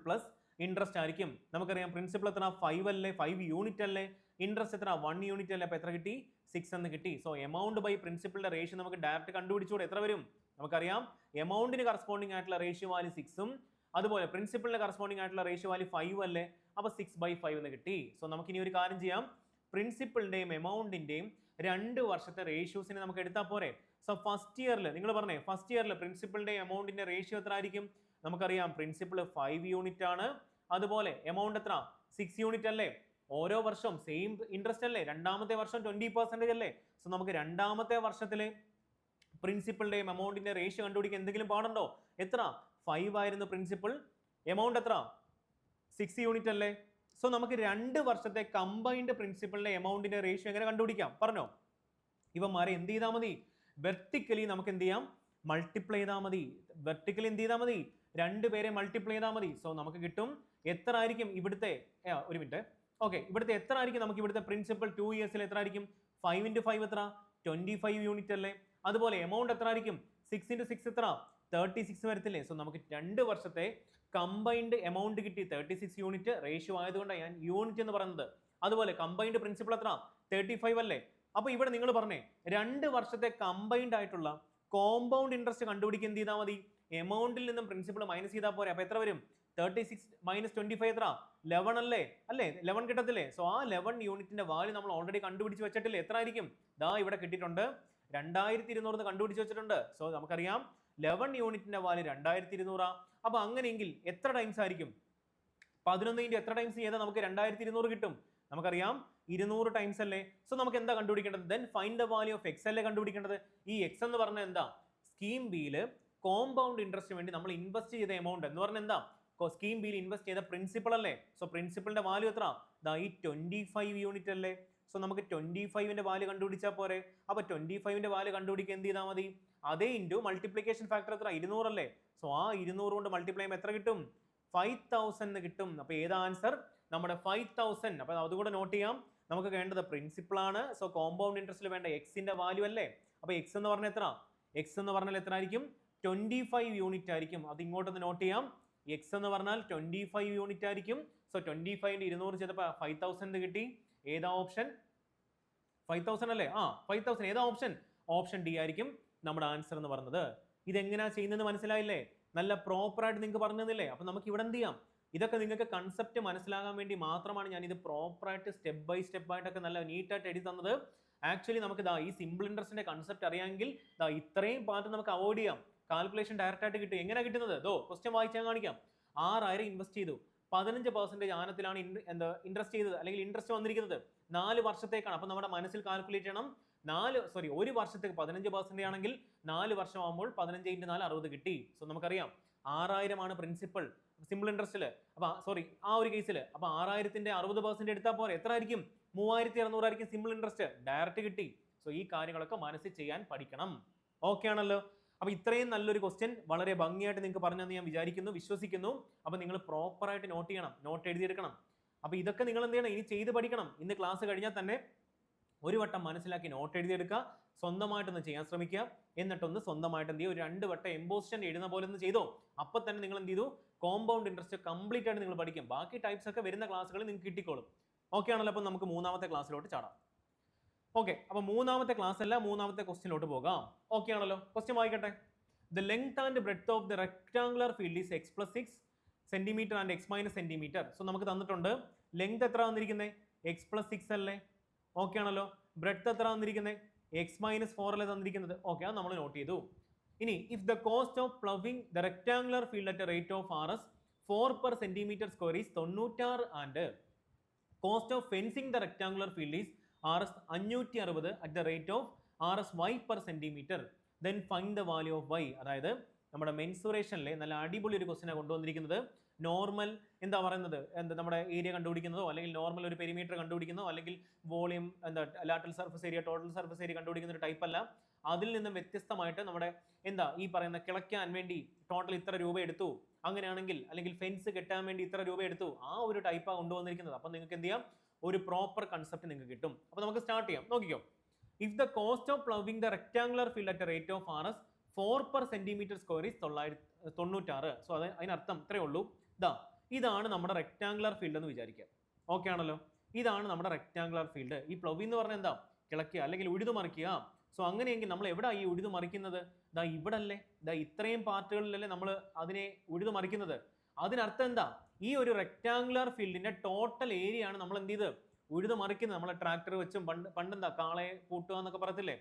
പ്ലസ് ഇൻട്രസ്റ്റ് ആയിരിക്കും. നമുക്കറിയാം പ്രിൻസിപ്പൾ എത്ര? 5 അല്ലേ, 5 യൂണിറ്റ് അല്ലേ. ഇൻട്രസ്റ്റ് എത്ര? 1 യൂണിറ്റ് അല്ലേ. അപ്പൊ എത്ര കിട്ടി? 6 എന്ന് കിട്ടി. സോ എമൗണ്ട് ബൈ പ്രിൻസിപ്പളിന്റെ റേഷ്യോ നമുക്ക് ഡയറക്റ്റ് കണ്ടുപിടിച്ചുകൂടെ? എത്ര വരും? നമുക്കറിയാം എമൗണ്ടിന് കറസ്പോണ്ടിങ് ആയിട്ടുള്ള റേഷ്യോ വാല്യൂ 6ഉം അതുപോലെ പ്രിൻസിപ്പളിന് കറസ്പോണ്ടിങ് ആയിട്ടുള്ള റേഷ്യോ വാല്യൂ 5 അല്ലേ. അപ്പൊ 6/5 എന്ന് കിട്ടി. സോ നമുക്ക് ഇനി ഒരു കാര്യം ചെയ്യാം, പ്രിൻസിപ്പളിന്റെയും എമൗണ്ടിന്റെയും 2 വർഷത്തെ റേഷ്യോസിനെ നമുക്ക് എടുത്താൽ പോരെ. സോ ഫസ്റ്റ് ഇയറിൽ നിങ്ങൾ പറഞ്ഞേ, ഫസ്റ്റ് ഇയറിൽ പ്രിൻസിപ്പളിന്റെയും എമൗണ്ടിന്റെ റേഷ്യോ എത്ര ആയിരിക്കും? നമുക്കറിയാം പ്രിൻസിപ്പൾ 5 യൂണിറ്റ് ആണ്, അതുപോലെ എമൗണ്ട് എത്ര? 6 യൂണിറ്റ് അല്ലേ. ഓരോ വർഷവും സെയിം ഇൻട്രസ്റ്റ് അല്ലേ. രണ്ടാമത്തെ വർഷം 20% അല്ലേ. സോ നമുക്ക് രണ്ടാമത്തെ വർഷത്തിലെ പ്രിൻസിപ്പളിന്റെയും എമൗണ്ടിന്റെ റേഷ്യോ കണ്ടുപിടിക്കാൻ എന്തെങ്കിലും പാടുണ്ടോ? എത്ര? 5 ആയിരുന്നു പ്രിൻസിപ്പൾ, എമൗണ്ട് എത്ര? 6 യൂണിറ്റ് അല്ലേ. സോ നമുക്ക് 2 വർഷത്തെ കമ്പൈൻഡ് പ്രിൻസിപ്പളിന്റെ എമൗണ്ടിന്റെ റേഷ്യോ എങ്ങനെ കണ്ടുപിടിക്കാം? പറഞ്ഞോ. ഇവന്മാരെ എന്ത് ചെയ്താൽ മതി? വെർട്ടിക്കലി നമുക്ക് എന്ത് ചെയ്യാം? മൾട്ടിപ്ലൈ ചെയ്താൽ മതി. വെർട്ടിക്കലി എന്ത് ചെയ്താൽ മതി? 2 പേരെ മൾട്ടിപ്ലൈ ചെയ്താൽ മതി. സോ നമുക്ക് കിട്ടും എത്ര ആയിരിക്കും ഇവിടുത്തെ? ഒരു മിനിറ്റ്. ഓക്കെ, ഇവിടുത്തെ എത്ര ആയിരിക്കും? നമുക്ക് ഇവിടുത്തെ പ്രിൻസിപ്പൽ 2 ഇയേഴ്സിൽ എത്ര ആയിരിക്കും? 5 × 5 എത്ര? 25 യൂണിറ്റ് അല്ലേ. അതുപോലെ എമൗണ്ട് എത്ര ആയിരിക്കും? 6 × 6 എത്ര? 36 വരത്തില്ലേ. സോ നമുക്ക് 2 വർഷത്തെ കമ്പൈൻഡ് എമൗണ്ട് കിട്ടി, 36 യൂണിറ്റ്. റേഷ്യോ ആയതുകൊണ്ടാണ് ഞാൻ യൂണിറ്റ് എന്ന് പറയുന്നത്. അതുപോലെ കമ്പൈൻഡ് പ്രിൻസിപ്പൽ എത്ര? 35 അല്ലേ. അപ്പൊ ഇവിടെ നിങ്ങൾ പറഞ്ഞേ 2 വർഷത്തെ കമ്പൈൻഡ് ആയിട്ടുള്ള കോമ്പൗണ്ട് ഇൻട്രസ്റ്റ് കണ്ടുപിടിക്കാൻ എന്ത് ചെയ്താൽ മതി? എമൗണ്ടിൽ നിന്നും പ്രിൻസിപ്പൾ മൈനസ് ചെയ്താൽ പോരെ. അപ്പൊ എത്ര വരും? 36 - 25 എത്ര? 11 അല്ലേ. 11 കിട്ടത്തില്ലേ. സോ ആ 11 യൂണിറ്റിന്റെ വാല്യൂ നമ്മൾ ഓൾറെഡി കണ്ടുപിടിച്ച് വെച്ചിട്ടില്ലേ. എത്ര ആയിരിക്കും? ഇവിടെ കിട്ടിയിട്ടുണ്ട് 2200 കണ്ടുപിടിച്ച് വെച്ചിട്ടുണ്ട്. സോ നമുക്കറിയാം 11 യൂണിറ്റിന്റെ വാല്യൂ 2200. അപ്പൊ അങ്ങനെയെങ്കിൽ എത്ര ടൈംസ് ആയിരിക്കും? 11 എത്ര ടൈംസ് ചെയ്താൽ നമുക്ക് 2200 കിട്ടും? നമുക്കറിയാം 200 ടൈംസ് അല്ലേ. സോ നമുക്ക് എന്താ കണ്ടുപിടിക്കേണ്ടത്? Then find the value of X അല്ലേ കണ്ടുപിടിക്കേണ്ടത്. ഈ എക്സ് എന്ന് പറഞ്ഞാൽ എന്താ? സ്കീം ബിയില് കോമ്പൗണ്ട് ഇൻട്രസ്റ്റ് വേണ്ടി നമ്മൾ ഇൻവെസ്റ്റ് ചെയ്ത എമൗണ്ട് എന്ന് പറഞ്ഞാൽ എന്താ? സ്കീം ബിയിൽ ഇൻവെസ്റ്റ് ചെയ്ത പ്രിൻസിപ്പൾ അല്ലേ. സോ പ്രിൻസിപ്പളിന്റെ വാല്യൂ എത്ര? ഈ 25 യൂണിറ്റ് അല്ലേ. സോ നമുക്ക് 25ന്റെ വാല്യൂ കണ്ടുപിടിച്ചാൽ പോരെ. അപ്പൊ 25ന്റെ വാല്യൂ കണ്ടുപിടിക്കാൻ എന്ത് ചെയ്താൽ മതി, അതേ ഇൻറ്റു മൾട്ടിപ്ലിക്കേഷൻ ഫാക്ടർ എത്ര 200 അല്ലേ. സോ ആ 200 കൊണ്ട് മൾട്ടിപ്ലൈ ചെയ്യുമ്പോൾ എത്ര കിട്ടും, 5000 കിട്ടും. അപ്പൊ ഏതാ ആൻസർ, നമ്മുടെ 5000. അപ്പൊ അതുകൂടെ നോട്ട് ചെയ്യാം. നമുക്ക് വേണ്ടത് പ്രിൻസിപ്പിൾ ആണ്. സോ കോമ്പൗണ്ട് ഇൻട്രസ്റ്റിൽ വേണ്ട എക്സിന്റെ വാല്യൂ അല്ലേ. അപ്പൊ എക്സ് എന്ന് പറഞ്ഞാൽ എത്ര, എക്സ് എന്ന് പറഞ്ഞാൽ എത്ര ആയിരിക്കും, 25 യൂണിറ്റ് ആയിരിക്കും. അത് ഇങ്ങോട്ടൊന്ന് നോട്ട് ചെയ്യാം. എക്സ് എന്ന് പറഞ്ഞാൽ 25 യൂണിറ്റ് ആയിരിക്കും. സോ 25 200 ചെയ്തപ്പോൾ 5000 കിട്ടി. ഏതാ ഓപ്ഷൻ, 5000 അല്ലേ. 5000 ഏതാ ഓപ്ഷൻ, ഓപ്ഷൻ ഡി ആയിരിക്കും നമ്മുടെ ആൻസർ എന്ന് പറയുന്നത്. ഇതെങ്ങനെയാ ചെയ്യുന്നത് മനസ്സിലായില്ലേ, നല്ല പ്രോപ്പർ ആയിട്ട് നിങ്ങൾക്ക് പറഞ്ഞു തന്നില്ലേ. അപ്പൊ നമുക്ക് ഇവിടെ എന്ത് ചെയ്യാം, ഇതൊക്കെ നിങ്ങൾക്ക് കൺസെപ്റ്റ് മനസ്സിലാകാൻ വേണ്ടി മാത്രമാണ് ഞാൻ ഇത് പ്രോപ്പർ ആയിട്ട് സ്റ്റെപ്പ് ബൈ സ്റ്റെപ്പ് ആയിട്ടൊക്കെ നല്ല നീറ്റായിട്ട് എഴുതി തന്നത്. ആക്ച്വലി നമുക്ക് ഈ സിമ്പിൾ ഇൻട്രസ്റ്റിന്റെ കൺസെപ്റ്റ് അറിയാമെങ്കിൽ ഇത്രയും പാർട്ട് നമുക്ക് അവോയ്ഡ് ചെയ്യാം. കാൽക്കുലേഷൻ ഡയറക്റ്റ് ആയിട്ട് കിട്ടും. എങ്ങനെ കിട്ടുന്നത്, ക്വസ്റ്റ്യൻ വായിച്ചാൽ കാണിക്കാം. 6000 ഇൻവെസ്റ്റ് ചെയ്തു, 15% ആനത്തിലാണ് ഇൻട്രസ്റ്റ് ചെയ്തത്, അല്ലെങ്കിൽ ഇൻട്രസ്റ്റ് വന്നിരിക്കുന്നത് 4 വർഷത്തേക്കാണ്. അപ്പൊ നമ്മുടെ മനസ്സിൽ കാൽക്കുലേറ്റ് ചെയ്യണം. 1 വർഷത്തേക്ക് 15% ആണെങ്കിൽ 4 വർഷം ആകുമ്പോൾ 15 × 4 60 കിട്ടി. സോ നമുക്കറിയാം 6000 ആണ് പ്രിൻസിപ്പൽ സിമ്പിൾ ഇൻട്രസ്റ്റിൽ. അപ്പൊ ആ ഒരു കേസിൽ അപ്പൊ 6000ന്റെ 60% എടുത്താൽ പോരെ, എത്ര ആയിരിക്കും, 3200 ആയിരിക്കും സിമ്പിൾ ഇൻട്രസ്റ്റ്. ഡയറക്റ്റ് കിട്ടി. സോ ഈ കാര്യങ്ങളൊക്കെ മനസ്സിൽ ചെയ്യാൻ പഠിക്കണം. ഓക്കെ ആണല്ലോ. അപ്പൊ ഇത്രയും നല്ലൊരു ക്വസ്റ്റ്യൻ വളരെ ഭംഗിയായിട്ട് നിങ്ങൾക്ക് പറഞ്ഞെന്ന് ഞാൻ വിചാരിക്കുന്നു, വിശ്വസിക്കുന്നു. അപ്പൊ നിങ്ങൾ പ്രോപ്പർ ആയിട്ട് നോട്ട് ചെയ്യണം, നോട്ട് എഴുതിയെടുക്കണം. അപ്പൊ ഇതൊക്കെ നിങ്ങൾ എന്ത് ചെയ്യണം, ഇനി ചെയ്ത് പഠിക്കണം. ഇന്ന് ക്ലാസ് കഴിഞ്ഞാൽ തന്നെ ഒരു വട്ടം മനസ്സിലാക്കി നോട്ട് എഴുതിയെടുക്കുക, സ്വന്തമായിട്ടൊന്ന് ചെയ്യാൻ ശ്രമിക്കുക. എന്നിട്ടൊന്ന് സ്വന്തമായിട്ട് എന്ത് ചെയ്യുക, ഒരു 2 വട്ടം എംബോസ്റ്റൻ എഴുതുന്ന പോലെ ഒന്ന് ചെയ്തോ. അപ്പൊ തന്നെ നിങ്ങൾ എന്ത് ചെയ്തു, കോമ്പൗണ്ട് ഇൻട്രസ്റ്റ് കംപ്ലീറ്റ് ആയിട്ട് നിങ്ങൾ പഠിക്കും. ബാക്കി ടൈപ്സ് ഒക്കെ വരുന്ന ക്ലാസ്സുകളിൽ നിങ്ങൾക്ക് കിട്ടിക്കോളും. ഓക്കെ ആണല്ലോ. അപ്പൊ നമുക്ക് മൂന്നാമത്തെ ക്ലാസ്സിലോട്ട് ചാടാം. ഓക്കെ, അപ്പൊ മൂന്നാമത്തെ ക്ലാസ് അല്ല, മൂന്നാമത്തെ ക്വസ്റ്റ്യനിലോട്ട് പോകാം. ഓക്കെ ആണല്ലോ. ക്വസ്റ്റ്യൻ വായിക്കട്ടെ. The length and breadth of the rectangular field is x plus 6 centimeter and x minus centimeter. So നമുക്ക് തന്നിട്ടുണ്ട് ലെങ്ത് എത്ര വന്നിരിക്കുന്നത്, എക്സ് പ്ലസ് 6 അല്ലേ. ഓക്കെ ആണല്ലോ. ബ്രെഡ്ത്ത് എത്ര വന്നിരിക്കുന്നത്, എക്സ് മൈനസ് 4 അല്ലേ തന്നിരിക്കുന്നത്. ഓക്കെ, അത് നമ്മൾ നോട്ട് ചെയ്തു. ഇനി if the cost of ploughing the rectangular field at rate of RS 4 per centimeter square is 96 and cost of fencing the rectangular field is RS 560 at the rate of RS y per centimeter, then find the value of y. അതായത് നമ്മുടെ മെൻസുറേഷനിലെ നല്ല അടിപൊളി ഒരു ക്വസ്റ്റിനാണ് കൊണ്ടുവന്നിരിക്കുന്നത്. Normal എന്താ പറയുന്നത്, നമ്മുടെ area കണ്ടുപിടിക്കുന്നതോ, അല്ലെങ്കിൽ നോർമൽ ഒരു പെരിമീറ്റർ കണ്ടുപിടിക്കുന്നതോ, അല്ലെങ്കിൽ volume lateral surface area, total surface area കണ്ടുപിടിക്കുന്ന ഒരു ടൈപ്പ് അല്ല. അതിൽ നിന്നും വ്യത്യസ്തമായിട്ട് നമ്മുടെ ഈ പറയുന്ന കിളയ്ക്കാൻ വേണ്ടി ടോട്ടൽ ഇത്ര രൂപ എടുത്തു, അങ്ങനെയാണെങ്കിൽ അല്ലെങ്കിൽ ഫെൻസ് കെട്ടാൻ വേണ്ടി ഇത്ര രൂപ എടുത്തു, ആ ഒരു ടൈപ്പാണ് കൊണ്ടുവന്നിരിക്കുന്നത്. അപ്പൊ നിങ്ങൾക്ക് എന്ത് ചെയ്യാം, ഒരു പ്രോപ്പർ കൺസെപ്റ്റ് നിങ്ങൾക്ക് കിട്ടും. അപ്പൊ നമുക്ക് സ്റ്റാർട്ട് ചെയ്യാം. നോക്കിക്കോ. If the cost of plowing the rectangular field at a rate of RS 4 per centimeter square is 96. So അതിനർത്ഥം ഇത്രയേ ഉള്ളൂ. ഇതാണ് നമ്മുടെ റെക്ടാങ്കുലർ ഫീൽഡ് എന്ന് വിചാരിക്കുക. ഓക്കെ ആണല്ലോ. ഇതാണ് നമ്മുടെ റെക്ടാങ്കുലർ ഫീൽഡ്. ഈ പ്ലവ് എന്ന് പറഞ്ഞാൽ എന്താ, കിളക്കുക അല്ലെങ്കിൽ ഉഴുതുമറിക്കുക. സോ അങ്ങനെയെങ്കിൽ നമ്മൾ എവിടെ ഈ ഉഴുതുമറിക്കുന്നത്, ഇവിടെ അല്ലേ, ഇത്രയും പാർട്ടുകളിലല്ലേ നമ്മൾ അതിനെ ഉഴുതുമറിക്കുന്നത്. അതിനർത്ഥം എന്താ, ഈ ഒരു റെക്ടാങ്കുലർ ഫീൽഡിന്റെ ടോട്ടൽ ഏരിയ ആണ് നമ്മൾ എന്ത് ചെയ്ത് ഉഴുതു മറിക്കുന്നത്. നമ്മളെ ട്രാക്ടർ വെച്ചും പണ്ടെന്താ കാളയെ കൂട്ടുക എന്നൊക്കെ പറയത്തില്ലേ,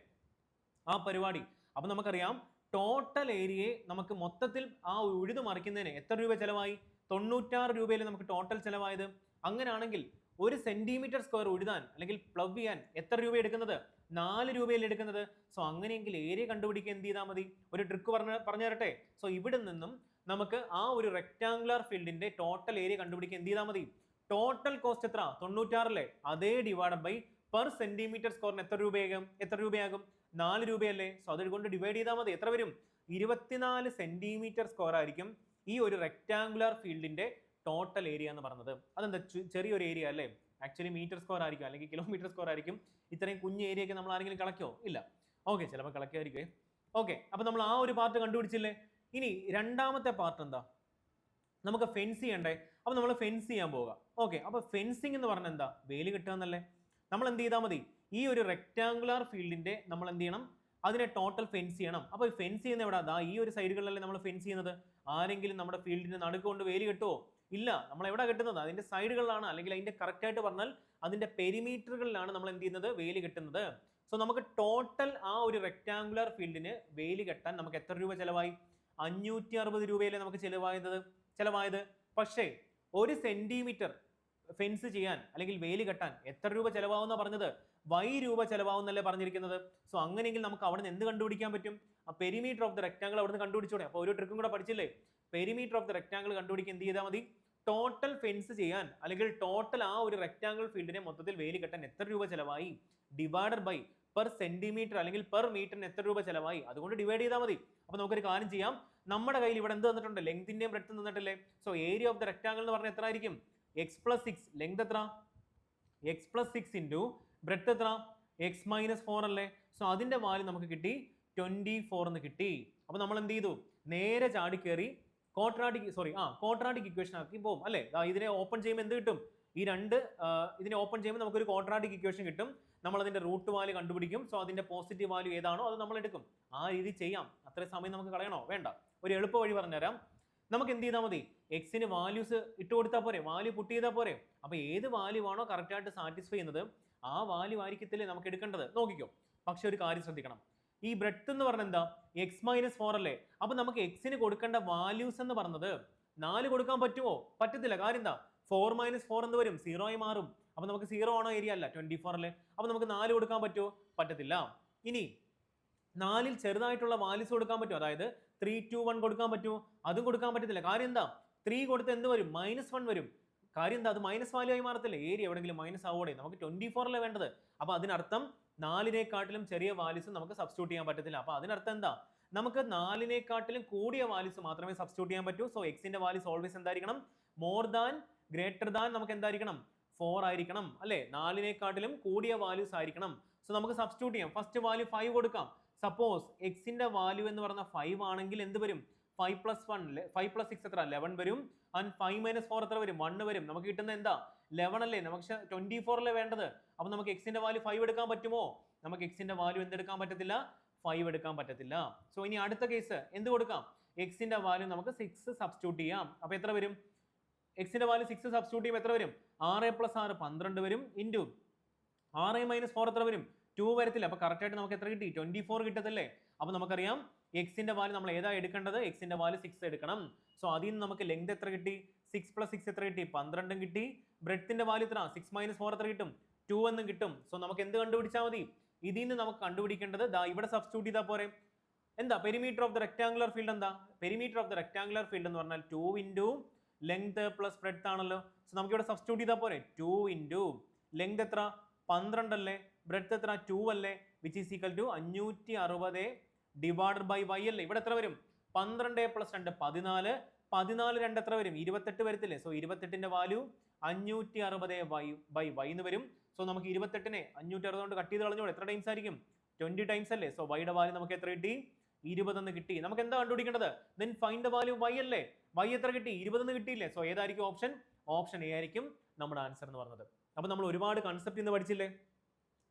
ആ പരിപാടി. അപ്പൊ നമുക്കറിയാം ടോട്ടൽ ഏരിയയെ നമുക്ക് മൊത്തത്തിൽ ആ ഉഴുതു മറിക്കുന്നതിന് എത്ര രൂപ ചെലവായി, 96 രൂപയിൽ നമുക്ക് ടോട്ടൽ ചെലവായത്. അങ്ങനെയാണെങ്കിൽ 1 സെന്റിമീറ്റർ സ്ക്വയർ ഉഴുതാൻ അല്ലെങ്കിൽ പ്ലവ് ചെയ്യാൻ എത്ര രൂപ എടുക്കുന്നത്, 4 രൂപയിൽ എടുക്കുന്നത്. സോ അങ്ങനെയെങ്കിൽ ഏരിയ കണ്ടുപിടിക്കാൻ എന്ത് ചെയ്താൽ മതി, ഒരു ട്രിക്ക് പറഞ്ഞു തരട്ടെ. സോ ഇവിടെ നിന്നും നമുക്ക് ആ ഒരു റെക്ടാങ്കുലർ ഫീൽഡിന്റെ ടോട്ടൽ ഏരിയ കണ്ടുപിടിക്കാൻ എന്ത് ചെയ്താൽ മതി, ടോട്ടൽ കോസ്റ്റ് എത്ര 96 അല്ലേ, അതേ ഡിവൈഡ് ബൈ പെർ സെന്റിമീറ്റർ സ്ക്വയറിന് എത്ര രൂപയാകും 4 രൂപയല്ലേ. സോ അതുകൊണ്ട് ഡിവൈഡ് ചെയ്താൽ മതി. എത്ര വരും, 24 സെന്റിമീറ്റർ സ്ക്വയർ ആയിരിക്കും ഈ ഒരു റെക്ടാങ്കുലർ ഫീൽഡിന്റെ ടോട്ടൽ ഏരിയ എന്ന് പറഞ്ഞത്. അതെന്താ ചെറിയൊരു ഏരിയ അല്ലേ, ആക്ച്വലി മീറ്റർ സ്ക്വയർ ആയിരിക്കും അല്ലെങ്കിൽ കിലോമീറ്റർ സ്ക്വയർ ആയിരിക്കും. ഇത്രയും കുഞ്ഞ് ഏരിയ ഒക്കെ നമ്മൾ ആരെങ്കിലും കളക്കോ, ഇല്ല. ഓക്കെ, ചിലപ്പോൾ കളക്കായിരിക്കും. ഓക്കെ, അപ്പൊ നമ്മൾ ആ ഒരു പാർട്ട് കണ്ടുപിടിച്ചില്ലേ. ഇനി രണ്ടാമത്തെ പാർട്ട് എന്താ, നമുക്ക് ഫെൻസ് ചെയ്യണ്ടേ. അപ്പൊ നമ്മൾ ഫെൻസ് ചെയ്യാൻ പോകാം. ഓക്കെ, അപ്പൊ ഫെൻസിങ് എന്ന് പറഞ്ഞാൽ എന്താ, വേലി കെട്ടുക എന്നല്ലേ. നമ്മൾ എന്ത് ചെയ്താൽ മതി, ഈ ഒരു റെക്ടാങ്കുലർ ഫീൽഡിന്റെ നമ്മൾ എന്ത് ചെയ്യണം, അതിനെ ടോട്ടൽ ഫെൻസ് ചെയ്യണം. അപ്പൊ ഫെൻസ് ചെയ്യുന്ന എവിടെ, ഈ ഒരു സൈഡുകളിലല്ലേ നമ്മൾ ഫെൻസ് ചെയ്യുന്നത്. ആരെങ്കിലും നമ്മുടെ ഫീൽഡിന്റെ നടുക്ക് കൊണ്ട് വേലി കെട്ടുവോ, ഇല്ല. നമ്മൾ എവിടെ കെട്ടുന്നത്, അതിന്റെ സൈഡുകളിലാണ്, അല്ലെങ്കിൽ അതിന്റെ കറക്റ്റ് ആയിട്ട് പറഞ്ഞാൽ അതിന്റെ പെരിമീറ്ററുകളിലാണ് നമ്മൾ എന്ത് ചെയ്യുന്നത്, വേലി കെട്ടുന്നത്. സോ നമുക്ക് ടോട്ടൽ ആ ഒരു റെക്ടാങ്കുലർ ഫീൽഡിന് വേലി കെട്ടാൻ നമുക്ക് എത്ര രൂപ ചെലവായി, 560 രൂപയല്ലേ നമുക്ക് ചെലവായത്. പക്ഷേ 1 സെന്റിമീറ്റർ ഫെൻസ് ചെയ്യാൻ അല്ലെങ്കിൽ വേലി കെട്ടാൻ എത്ര രൂപ ചെലവാകുന്ന പറഞ്ഞത്, y രൂപ ചെലവാകുന്നല്ലേ പറഞ്ഞിരിക്കുന്നത്. സോ അങ്ങനെയെങ്കിൽ നമുക്ക് അവിടെ നിന്ന് എന്ത് കണ്ടുപിടിക്കാൻ പറ്റും, ആ പെരിമീറ്റർ ഓഫ് ദ റെക്ടാങ്കിൾ അവിടെ നിന്ന് കണ്ടുപിടിച്ചോടെ. അപ്പോൾ ഒരു ട്രിക്കും കൂടെ പഠിച്ചില്ലേ, പെരിമീറ്റർ ഓഫ് ദ റെക്ടാങ്കിൾ കണ്ടുപിടിക്കാൻ എന്ത് ചെയ്താൽ മതി, ടോട്ടൽ ഫെൻസ് ചെയ്യാൻ അല്ലെങ്കിൽ ടോട്ടൽ ആ ഒരു റെക്ടാംഗിൾ ഫീൽഡിനെ മൊത്തത്തിൽ വേലി കെട്ടാൻ എത്ര രൂപ ചെലവായി ഡിവൈഡഡ് ബൈ പെർ സെന്റിമീറ്റർ അല്ലെങ്കിൽ പെർ മീറ്ററിന് എത്ര രൂപ ചെലവായി, അതുകൊണ്ട് ഡിവൈഡ് ചെയ്താൽ മതി. അപ്പൊ നമുക്കൊരു കാര്യം ചെയ്യാം, നമ്മുടെ കയ്യിൽ ഇവിടെ എന്ത് തന്നിട്ടുണ്ട്, ലെങ്തിന്റെയും ബ്രെഡ്ത്തും തന്നിട്ടില്ലേ. So area of the rectangle എന്ന് പറഞ്ഞാൽ എത്ര ആയിരിക്കും, എക്സ് പ്ലസ് സിക്സ്, ലെങ്ത് എത്ര, x plus six into breadth എത്ര, എക്സ് മൈനസ് ഫോർ അല്ലേ. സോ അതിന്റെ വാല്യൂ നമുക്ക് കിട്ടി 24 എന്ന് കിട്ടി. അപ്പൊ നമ്മൾ എന്ത് ചെയ്തു, നേരെ ചാടി കയറി ക്വാഡ്രാറ്റിക് ഇക്വേഷൻ ആക്കി പോകും അല്ലേ. ഇതിനെ ഓപ്പൺ ചെയ്യുമ്പോൾ എന്ത് കിട്ടും, ഈ രണ്ട് ഇതിനെ ഓപ്പൺ ചെയ്യുമ്പോൾ നമുക്കൊരു ക്വാഡ്രാറ്റിക് ഇക്വേഷൻ കിട്ടും. നമ്മൾ അതിന്റെ റൂട്ട് വാല്യൂ കണ്ടുപിടിക്കും. സോ അതിന്റെ പോസിറ്റീവ് വാല്യൂ ഏതാണോ അത് നമ്മൾ എടുക്കും. ആ രീതി ചെയ്യാം. അത്രയും സമയം നമുക്ക് കളയണോ, വേണ്ട. ഒരു എളുപ്പ വഴി പറഞ്ഞുതരാം. നമുക്ക് എന്ത് ചെയ്താൽ മതി, എക്സിന് വാല്യൂസ് ഇട്ട് കൊടുത്താൽ പോരെ, വാല്യൂ പുട്ട് ചെയ്താൽ പോരെ. അപ്പൊ ഏത് വാല്യൂ ആണോ കറക്റ്റ് ആയിട്ട് സാറ്റിസ്ഫൈ ചെയ്യുന്നത് ആ വാല്യൂ ആയിരിക്കത്തില്ലേ നമുക്ക് എടുക്കേണ്ടത്, നോക്കിക്കോ. പക്ഷെ ഒരു കാര്യം ശ്രദ്ധിക്കണം, ഈ ബ്രെഡ്ത്ത് എന്ന് പറഞ്ഞ എന്താ, എക്സ് മൈനസ് ഫോർ അല്ലേ. അപ്പൊ നമുക്ക് എക്സിന് കൊടുക്കേണ്ട വാല്യൂസ് എന്ന് പറഞ്ഞത് 4 കൊടുക്കാൻ പറ്റുമോ, പറ്റത്തില്ല. കാര്യം എന്താ, 4 മൈനസ് 4 എന്ത് വരും, 0 ആയി മാറും. അപ്പൊ നമുക്ക് 0 ആണോ ഏരിയ, അല്ല 24 അല്ലേ. അപ്പൊ നമുക്ക് 4 കൊടുക്കാൻ പറ്റുമോ, പറ്റത്തില്ല. ഇനി 4ൽ ചെറുതായിട്ടുള്ള വാല്യൂസ് കൊടുക്കാൻ പറ്റുമോ, അതായത് 3, 2, 1 കൊടുക്കാൻ പറ്റുമോ, അതും കൊടുക്കാൻ പറ്റത്തില്ല. കാര്യം എന്താ, 3 കൊടുത്ത് എന്ത് വരും, -1 വരും. കാര്യം എന്താ, അത് മൈനസ് വാല്യൂ ആയി മാറത്തില്ല. ഏരിയ എവിടെയെങ്കിലും മൈനസ് ആവോടെ, നമുക്ക് 24 അല്ലേ വേണ്ടത്. അപ്പൊ അതിനർത്ഥം 4നേക്കാട്ടിലും ചെറിയ വാല്യൂസ് നമുക്ക് സബ്സ്റ്റിറ്റ്യൂട്ട് ചെയ്യാൻ പറ്റത്തില്ല. അപ്പൊ അതിനർത്ഥം എന്താ, നമുക്ക് 4നേക്കാട്ടിലും കൂടിയ വാല്യൂസ് മാത്രമേ സബ്സ്റ്റിറ്റ്യൂട്ട് ചെയ്യാൻ പറ്റൂ. സോ എക്സിന്റെ വാല്യൂസ് ഓൾവേസ് എന്തായിരിക്കണം, മോർ ദാൻ ഗ്രേറ്റർ ദാൻ നമുക്ക് എന്തായിരിക്കണം, 4 ആയിരിക്കണം അല്ലെ. 4നേക്കാട്ടിലും കൂടിയ വാല്യൂസ് ആയിരിക്കണം. സോ നമുക്ക് സബ്സ്റ്റിറ്റ്യൂട്ട് ചെയ്യാം. ഫസ്റ്റ് വാല്യൂ 5 കൊടുക്കാം. സപ്പോസ് എക്സിന്റെ വാല്യൂ എന്ന് പറഞ്ഞ 5 ആണെങ്കിൽ എന്ത് വരും, 5 പ്ലസ് 6 എത്ര, 11 വരും. ആൻഡ് 5 മൈനസ് 4 എത്ര വരും, 1 വരും. നമുക്ക് കിട്ടുന്നത് എന്താ, 11 അല്ലേ. നമുക്ക് 24 അല്ലേ വേണ്ടത്. അപ്പൊ നമുക്ക് എക്സിന്റെ വാല്യൂ 5 എടുക്കാൻ പറ്റുമോ, നമുക്ക് എക്സിന്റെ വാല്യൂ എന്തെടുക്കാൻ പറ്റത്തില്ല, 5 എടുക്കാൻ പറ്റത്തില്ല. സോ ഇനി അടുത്ത കേസ് എന്ത് കൊടുക്കാം, എക്സിന്റെ വാല്യൂ നമുക്ക് 6 സബ്സ്റ്റിറ്റ്യൂട്ട് ചെയ്യാം. അപ്പൊ എത്ര വരും, എക്സിന്റെ വാല്യൂ 6 സബ്സ്റ്റിറ്റ്യൂട്ട് ചെയ്യുമ്പോൾ എത്ര വരും, 6 പ്ലസ് 6 12 വരും. ഇൻറ്റു 6 മൈനസ് 4 എത്ര വരും, 2 വരത്തില്ല. അപ്പൊ കറക്റ്റ് ആയിട്ട് നമുക്ക് എത്ര കിട്ടി, 24 കിട്ടത്തില്ലേ. അപ്പൊ നമുക്കറിയാം എക്സിന്റെ വാല്യൂ നമ്മൾ ഏതാ എടുക്കേണ്ടത്, എക്സിന്റെ വാല്യൂ 6 എടുക്കണം. സോ അതിൽ നിന്ന് നമുക്ക് ലെങ്ത് എത്ര കിട്ടി, 6 പ്ലസ് 6 എത്ര കിട്ടി, 12 കിട്ടി. ബ്രെഡ്ത്തിന്റെ വാല്യൂ എത്ര, 6 മൈനസ് 4 എത്ര കിട്ടും, 2 എന്നും കിട്ടും. സോ നമുക്ക് എന്ത് കണ്ടുപിടിച്ചാൽ മതി, ഇതിൽ നിന്ന് നമുക്ക് കണ്ടുപിടിക്കേണ്ടത് ദാ ഇവിടെ സബ്സ്റ്റിറ്റ്യൂട്ട് ചെയ്താൽ പോരെ. എന്താ perimeter of the rectangular field, എന്താ perimeter of the rectangular field എന്ന് പറഞ്ഞാൽ 2 ഇൻറ്റു ലെങ്ത് പ്ലസ് ബ്രെഡ്ത്ത് ആണല്ലോ. സോ നമുക്ക് ഇവിടെ സബ്സ്റ്റിറ്റ്യൂട്ട് ചെയ്താൽ പോരെ, 2 ഇൻറ്റു ലെങ്ത് എത്ര 12 അല്ലേ, ബ്രെഡ്ത്ത് എത്ര 2 അല്ലേ, which is equal to 560 divided by y അല്ലേ. ഇവിടെ എത്ര വരും, 12 പ്ലസ് 2 14, 14 2 എത്ര വരും, 28 വരത്തില്ലേ. സോ 28ന്റെ വാല്യൂ 560 ബൈ y എന്ന് വരും. സോ നമുക്ക് 28നെ 560 കൊണ്ട് കട്ട് ചെയ്ത് കളഞ്ഞോളൂ, എത്ര ടൈംസ് ആയിരിക്കും, 20 ടൈംസ് അല്ലേ. സോ y യുടെ വാല്യൂ നമുക്ക് എത്ര കിട്ടി, 20 എന്ന് കിട്ടി. നമുക്ക് എന്താ കണ്ടുപിടിക്കേണ്ടത്, then find the value y അല്ലേ. y എത്ര കിട്ടി, 20 എന്ന് കിട്ടിയില്ലേ. സോ ഏതായിരിക്കും ഓപ്ഷൻ, ഓപ്ഷൻ എ ആയിരിക്കും നമ്മുടെ ആൻസർ എന്ന് പറഞ്ഞത്. അപ്പൊ നമ്മൾ ഒരുപാട് കൺസെപ്റ്റ് ഇന്ന് പഠിച്ചില്ലേ.